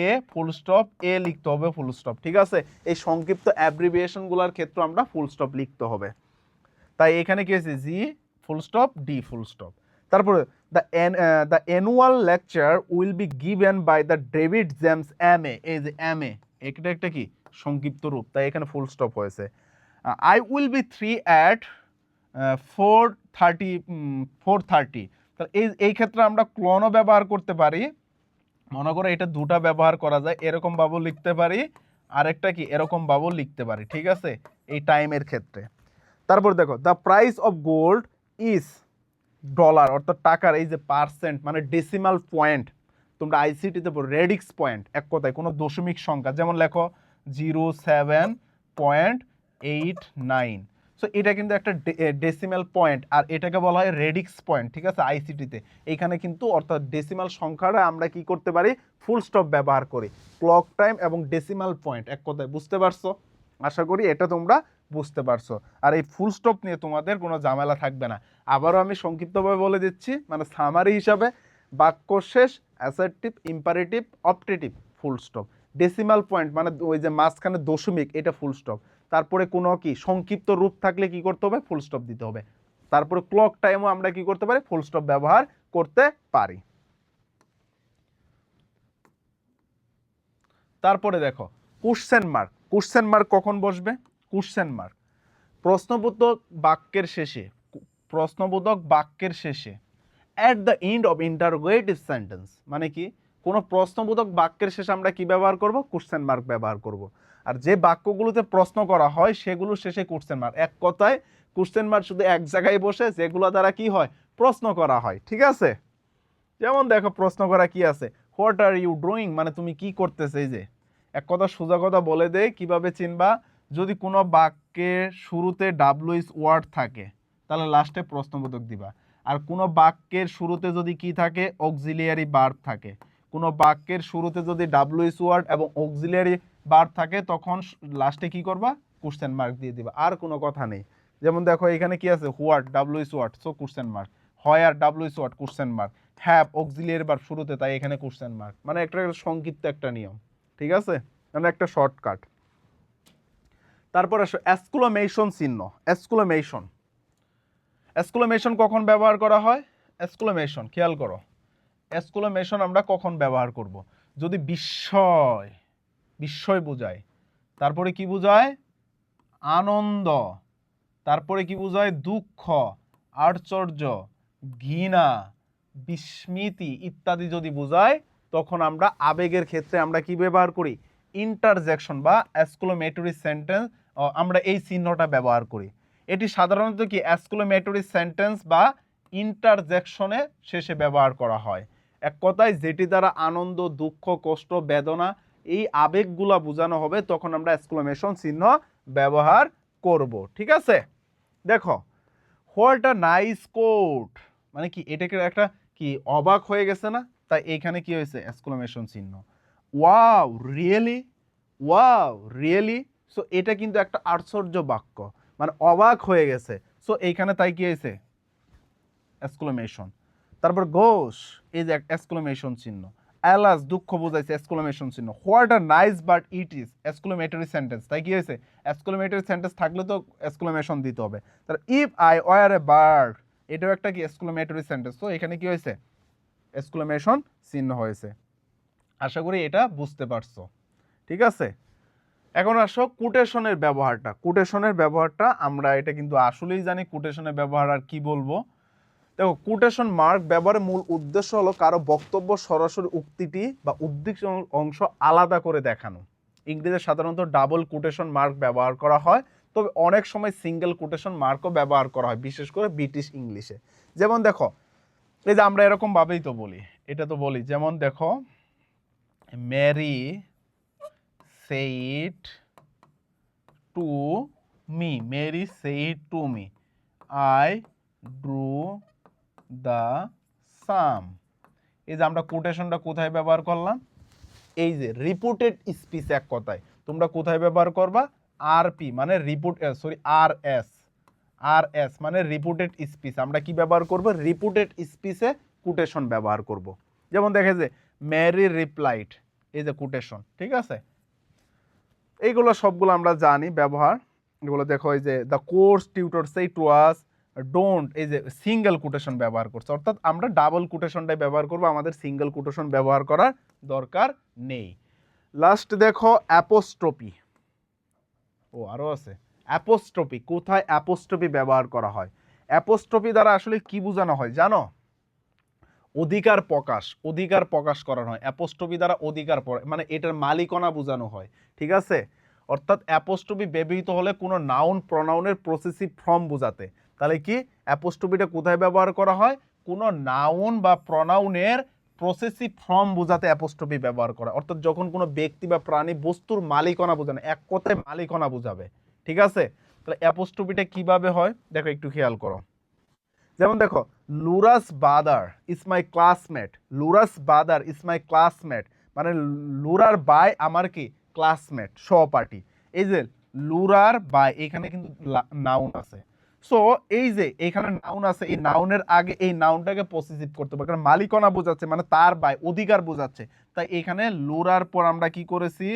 এ ফুল স্টপ, এ লিখতে হবে ফুল স্টপ, ঠিক আছে। এই সংক্ষিপ্ত অ্যাব্রিভিয়েশনগুলোর ক্ষেত্রে আমরা ফুল স্টপ লিখতে হবে। তাই এখানে কি হয়েছে? G full stop, D full stop. তারপরে the annual lecture will be given by the David James M A, এই যে এম এ, এটা একটা কি সংক্ষিপ্ত রূপ, তাই এখানে ফুল স্টপ হয়েছে। আই উইল বি 3 at 4:30, তাহলে এই ক্ষেত্রে আমরা ক্লোনও ব্যবহার করতে পারি। মনে করো এটা দুটা ব্যবহার করা যায়, এরকম ভাবেও লিখতে পারি, আরেকটা কি এরকম ভাবেও লিখতে পারি, ঠিক আছে, এই টাইমের ক্ষেত্রে। তারপর দেখো the price of gold is dollar, অর্থাৎ টাকার এই যে পার্সেন্ট মানে ডেসিমাল পয়েন্ট, তোমরা আইসিটিতে পড়ো রেডিক্স পয়েন্ট, এক কথায় কোনো দশমিক সংখ্যা, যেমন লেখো 07.89। সো এটা কিন্তু একটা ডেসিমাল পয়েন্ট, আর এটাকে বলা হয় রেডিক্স পয়েন্ট, ঠিক আছে, আইসিটিতে। এইখানে কিন্তু অর্থাৎ ডেসিমাল সংখ্যাটা আমরা কি করতে পারি? ফুল স্টপ ব্যবহার করি। ক্লক টাইম এবং ডেসিমাল পয়েন্ট, এক কথায়, বুঝতে পারছো? আশা করি এটা তোমরা বুঝতে পারছো। আর এই ফুল স্টপ নিয়ে তোমাদের কোনো ঝামেলা থাকবে না। আবারও আমি সংক্ষিপ্তভাবে বলে দিচ্ছি, মানে সামারি হিসাবে: বাক্য শেষ assertive, imperative, optative, full stop. Decimal point মানে ওই যে মাঝখানে দশমিক, এটা ফুল স্টপ। তারপরে কোনো কি সংক্ষিপ্ত রূপ থাকলে কি করতে হবে? ফুল স্টপ দিতে হবে। তারপরে ক্লক টাইমও আমরা কি করতে পারি? ফুল স্টপ ব্যবহার করতে পারি। তারপরে দেখো কোশ্চেন মার্ক। কোশ্চেন মার্ক কখন বসবে? কোশ্চেন মার্ক প্রশ্নবোধক বাক্যের শেষে, প্রশ্নবোধক বাক্যের শেষে, at the end of interrogative sentence. মানে কি? কোনো প্রশ্নবোধক বাক্যের শেষে আমরা কি ব্যবহার করব? কোশ্চেন মার্ক ব্যবহার করব। আর যে বাক্যগুলোতে প্রশ্ন করা হয় সেগুলোর শেষে কোশ্চেন মার্ক। এক কথায় কোশ্চেন মার্ক শুধু এক জায়গায় বসে, যেগুলো দ্বারা কি হয়? প্রশ্ন করা হয়, ঠিক আছে। যেমন দেখো প্রশ্ন করা কি আছে? হোয়াট আর ইউ ডুইং, মানে তুমি কি করতেছে। এই যে এক কথা সোজা কথা বলে দেয়, কিভাবে চিনবা? যদি কোনো বাক্যের শুরুতে ডাব্লিউএইচ ওয়ার্ড থাকে তাহলে লাস্টে প্রশ্নবোধক দিবা। আর কোনো বাক্যের শুরুতে যদি কি থাকে? অক্সিলিয়ারি ভার্ব থাকে। কোনো বাক্যের শুরুতে যদি ডাব্লিউএইচ ওয়ার্ড এবং অক্সিলিয়ারি ভার্ব থাকে তখন লাস্টে কি করবা? কোশ্চেন মার্ক দিয়ে দিবা। আর কোনো কথা নেই। যেমন দেখো এখানে কি আছে? What WH word, so question mark. Where WH word, question mark. Have auxiliary verb শুরুতে, তাই এখানে কোশ্চেন মার্ক। মানে একটা সংক্ষিপ্ত একটা নিয়ম, ঠিক আছে, মানে একটা শর্টকাট। তারপর আসো এক্সক্লেমেশন চিহ্ন। এক্সক্লেমেশন, এক্সক্লেমেশন কখন ব্যবহার করা হয়? এক্সক্লেমেশন খেয়াল করো, এক্সক্লেমেশন আমরা কখন ব্যবহার করব? যদি বিস্ময়, বিস্ময় বোঝায়। তারপরে কি বোঝায়? আনন্দ। তারপরে কি বোঝায়? দুঃখ, আশ্চর্য, ঘৃণা, বিস্মৃতি ইত্যাদি যদি বোঝায়, তখন আমরা আবেগের ক্ষেত্রে আমরা কি ব্যবহার করি? ইন্টারজেকশন বা এক্সক্লেমেটরি সেন্টেন্স, আমরা এই চিহ্নটা ব্যবহার করি। এটি সাধারণত কি এক্সক্লেমেটরি সেন্টেন্স বা ইন্টারজেকশনে শেষে ব্যবহার করা হয়। এক কথায় যেটি দ্বারা আনন্দ, দুঃখ, কষ্ট, বেদনা এই আবেগগুলা বোঝানো হবে, তখন আমরা এক্সক্লেমেশন চিহ্ন ব্যবহার করব, ঠিক আছে। দেখো হোয়াট আ নাইস কোট, মানে কি এটাকে একটা কি অবাক হয়ে গেছে না, তাই এইখানে কি হয়েছে? এক্সক্লেমেশন চিহ্ন। Wow really, wow really, so এটা কিন্তু একটা আশ্চর্য বাক্য, মানে অবাক হয়ে গেছে, সো এইখানে তাই কি হয়েছে? এক্সক্লেমেশন। তারপর গোশ, এই যে এক্সক্লেমেশন চিহ্ন। অ্যালাস দুঃখ বোঝাইছে, এক্সক্লেমেশন চিহ্ন। What a nice but it is, exclamatory sentence, তাই কি হয়েছে? এক্সক্লেমেটরি সেন্টেন্স থাকলে তো এক্সক্লেমেশন দিতে হবে। তার if I were a bird, এটাও একটা কি এক্সক্লেমেটরি সেন্টেন্স, তো এখানে কি হয়েছে? এক্সক্লেমেশন চিহ্ন হয়েছে। আশা করি এটা বুঝতে পারছো, ঠিক আছে। এখন আসো কোটেশনের ব্যবহারটা। কোটেশনের ব্যবহারটা আমরা এটা কিন্তু আসলেই জানি, কোটেশনের ব্যবহার আর কি বলবো। দেখো কোটেশন মার্ক ব্যবহারের মূল উদ্দেশ্য হলো কারো বক্তব্য সরাসরি উক্তিটি বা উদ্দেশ্য অংশ আলাদা করে দেখানো। ইংরেজিতে সাধারণত ডাবল কোটেশন মার্ক ব্যবহার করা হয়, তবে অনেক সময় সিঙ্গেল কোটেশন মার্কও ব্যবহার করা হয়, বিশেষ করে ব্রিটিশ ইংলিশে। যেমন দেখো এই যে আমরা এরকম ভাবেই তো বলি, এটা তো বলি, যেমন দেখো Mary said to me, Mary said to me, I drew the sum. এই যে আমরা কোটেশনটা কোথায় ব্যবহার করলাম, এই যে রিপুটেড স্পিচ, এক কথায় তোমরা কোথায় ব্যবহার করবা, আরপি মানে আর এস মানে রিপুটেড স্পিচ। আমরা কি ব্যবহার করব, রিপুটেড স্পিচে কোটেশন ব্যবহার করব। যেমন দেখে যে ম্যারি রিপ্লাইড, এই যে কোটেশন, ঠিক আছে। এইগুলো সবগুলো আমরা জানি ব্যবহার। এগুলো দেখো, এই যে দ্য কোর্স টিউটর সেই টু আস, ডোন্ট, এই যে সিঙ্গেল কোটেশন ব্যবহার করছে, অর্থাৎ আমরা ডাবল কোটেশনটাই ব্যবহার করব, আমাদের সিঙ্গেল কোটেশন ব্যবহার করার দরকার নেই। লাস্ট দেখো অ্যাপোস্ট্রফি, ও আরও আছে অ্যাপোস্ট্রফি। কোথায় অ্যাপোস্ট্রফি ব্যবহার করা হয়? অ্যাপোস্ট্রফি দ্বারা আসলে কি বোঝানো হয় জানো? অধিকার প্রকাশ করানো হয় অ্যাপোস্ট্রফি দ্বারা, মানে এটার মালিকানা বোঝানো হয়, ঠিক আছে। অর্থাৎ অ্যাপোস্ট্রফি ব্যবহৃত হলে কোনো নাউন প্রনাউনের পসেসিভ ফর্ম বোঝাতে। তাহলে কি অ্যাপোস্ট্রফিটা কোথায় ব্যবহার করা হয়? কোনো নাউন বা প্রনাউনের পসেসিভ ফর্ম বোঝাতে অ্যাপোস্ট্রফি ব্যবহার করা, অর্থাৎ যখন কোনো ব্যক্তি বা প্রাণী বস্তুর মালিকানা বোঝানো, এক কথায় মালিকানা বোঝাবে, ঠিক আছে। তাহলে অ্যাপোস্ট্রফিটা কিভাবে হয় দেখো, একটু খেয়াল করো। যেমন দেখো, Laura's brother is my classmate, Laura's brother is my classmate, মানে লুরার বাই আমার কি ক্লাসমেট, সহপাঠী। এই যে লুরার বাই, এখানে কিন্তু নাউন আছে। সো এই যে এখানে নাউন আছে, এই নাউনের আগে এই নাউনটাকে পসেসিভ করতে হবে, কারণ মালিকানা বোঝাচ্ছে, মানে তার বাই অধিকার বোঝাচ্ছে। তাই এখানে লুরার পর আমরা কি করেছি,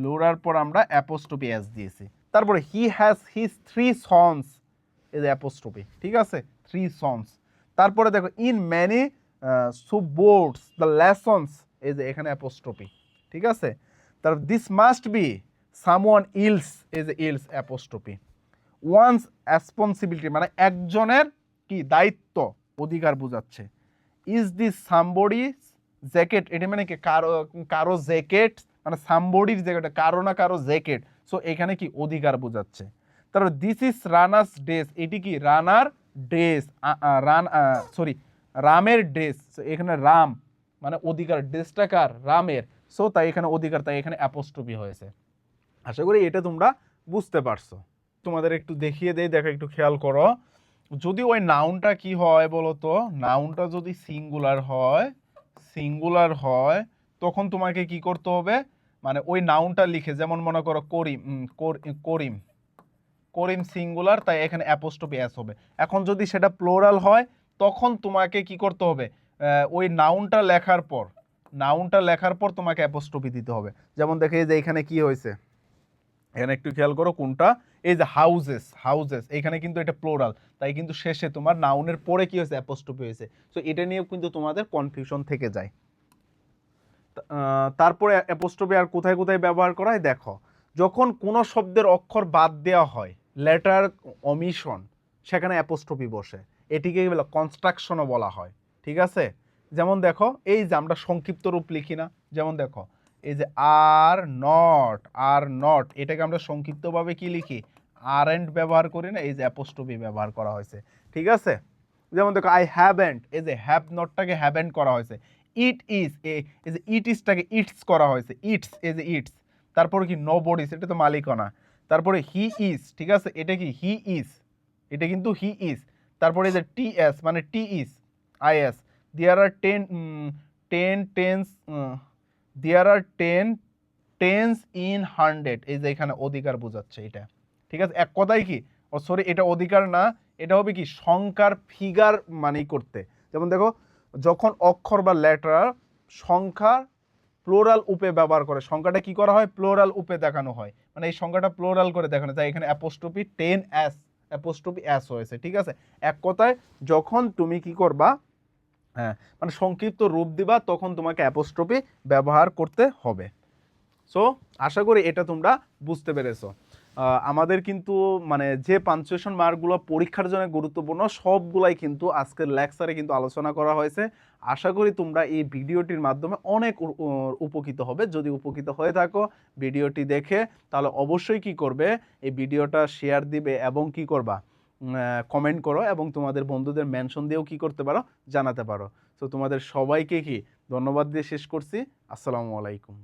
লুরার পর আমরা অ্যাপোস্ট্রফি এস দিয়েছি। তারপরে হি হ্যাজ হিজ 3 সন্স, এই যে অ্যাপোস্ট্রফি, ঠিক আছে, 3 সন্স। তারপরে দেখো ইন ম্যানি সুবোর্ডস দ্য লেসন্স, এই যে এখানে অ্যাপোস্ট্রফি, ঠিক আছে। তারপর this must be someone else, এই যে ইলস অ্যাপোস্ট্রফি। ওয়ান্স রেসপন্সিবিলিটি মানে একজনের কি দায়িত্ব, অধিকার বোঝাচ্ছে। ইজ দিস সামবডিজ জ্যাকেট, এটা মানে কি কারো জ্যাকেট, মানে সামবডির জ্যাকেট, কারো না কারো জ্যাকেট। সো এখানে কি অধিকার বোঝাচ্ছে। তারপর দিস ইজ রানার্স ড্রেস, এটি কি রানার ড্রেস, রামের ড্রেস। এখানে রাম মানে অধিকার, ড্রেসটা কার, রামের। সো তাই এখানে অধিকার, তাই এখানে অ্যাপোস্ট্রফি হয়েছে। আশা করি এটা তোমরা বুঝতে পারছো। তোমাদের একটু দেখিয়ে দেই, দেখো একটু খেয়াল করো। যদি ওই নাউনটা কি হয় বলো তো, নাউনটা যদি সিঙ্গুলার হয় তখন তোমাকে কি করতে হবে, মানে ওই নাউনটা লিখে, যেমন মনে করো করিম, করিম সিঙ্গুলার, তাই এখানে অ্যাপোস্ট্রফি এস হবে। এখন যদি সেটা প্লোরাল হয় তখন তোমাকে কি করতে হবে, ওই নাউনটা লেখার পর তোমাকে অ্যাপোস্ট্রফি দিতে হবে। যেমন দেখে যে এখানে কি হয়েছে, এখানে একটু খেয়াল করো কোনটা, এই যে হাউজেস, এখানে কিন্তু এটা প্লোরাল, তাই কিন্তু শেষে তোমার নাউনের পরে কি হয়েছে, অ্যাপোস্ট্রফি হয়েছে। সো এটা নিয়েও কিন্তু তোমাদের কনফিউশন থেকে যায়। তারপরে অ্যাপোস্ট্রফি আর কোথায় কোথায় ব্যবহার করা হয় দেখো, যখন কোনো শব্দের অক্ষর বাদ দেওয়া হয়, লেটার অমিশন, সেখানে অ্যাপোস্ট্রফি বসে, এটিকে কনস্ট্রাকশনও বলা হয়, ঠিক আছে। যেমন দেখো, এই যে আমরা সংক্ষিপ্ত রূপ লিখি না, যেমন দেখো এই যে আর নট, এটাকে আমরা সংক্ষিপ্তভাবে কি লিখি, আর এন্ড ব্যবহার করি না, এই যে অ্যাপোস্ট্রফি ব্যবহার করা হয়েছে, ঠিক আছে। যেমন দেখো আই হ্যাভেন্ট, এই যে হ্যাভ নটটাকে হ্যাভেন্ট করা হয়েছে। ইট ইজ, এই যে ইট ইজটাকে ইটস করা হয়েছে, ইটস, এই যে ইটস। তারপরে কি নো বডিস, এটা তো মালিকানা। তারপরে হি ইজ, ঠিক আছে, এটা কি হি ইজ, এটা কিন্তু হি ইজ। তারপরে এই যে টি এস মানে T is, I S. There are 10 tens in 100, এই যে এখানে অধিকার বোঝাচ্ছে এটা, ঠিক আছে। এক কথায় কি, এটা অধিকার না, এটা হবে কি সংখ্যার ফিগার মানে করতে। যেমন দেখো, যখন অক্ষর বা লেটার সংখ্যার প্লোরাল উপে ব্যবহার করে, সংখ্যাটা কি করা হয়, প্লোরাল উপে দেখানো হয়, মানে এই সংখ্যাটা প্লোরাল করে দেখানো যায়, এখানে অ্যাপোস্ট্রফি 10s হয়েছে, ঠিক আছে। এক কথায় যখন তুমি কি করবা, হ্যাঁ, মানে সংক্ষিপ্ত রূপ দিবা, তখন তোমাকে অ্যাপোস্ট্রফি ব্যবহার করতে হবে। সো আশা করি এটা তোমরা বুঝতে পেরেছো। আমাদের কিন্তু মানে যে পাঞ্চুয়েশন মার্কগুলো পরীক্ষার জন্য গুরুত্বপূর্ণ, সবগুলাই কিন্তু আজকের লেকচারে কিন্তু আলোচনা করা হয়েছে। আশা করি তোমরা এই ভিডিওটির মাধ্যমে অনেক উপকৃত হবে। যদি উপকৃত হয়ে থাকো ভিডিওটি দেখে, তাহলে অবশ্যই কি করবে, এই ভিডিওটা শেয়ার দিবে এবং কি করবা, কমেন্ট করো, এবং তোমাদের বন্ধুদের মেনশন দিয়েও কি করতে পারো, জানাতে পারো। তো তোমাদের সবাইকে কি ধন্যবাদ দিয়ে শেষ করছি। আসসালামু আলাইকুম।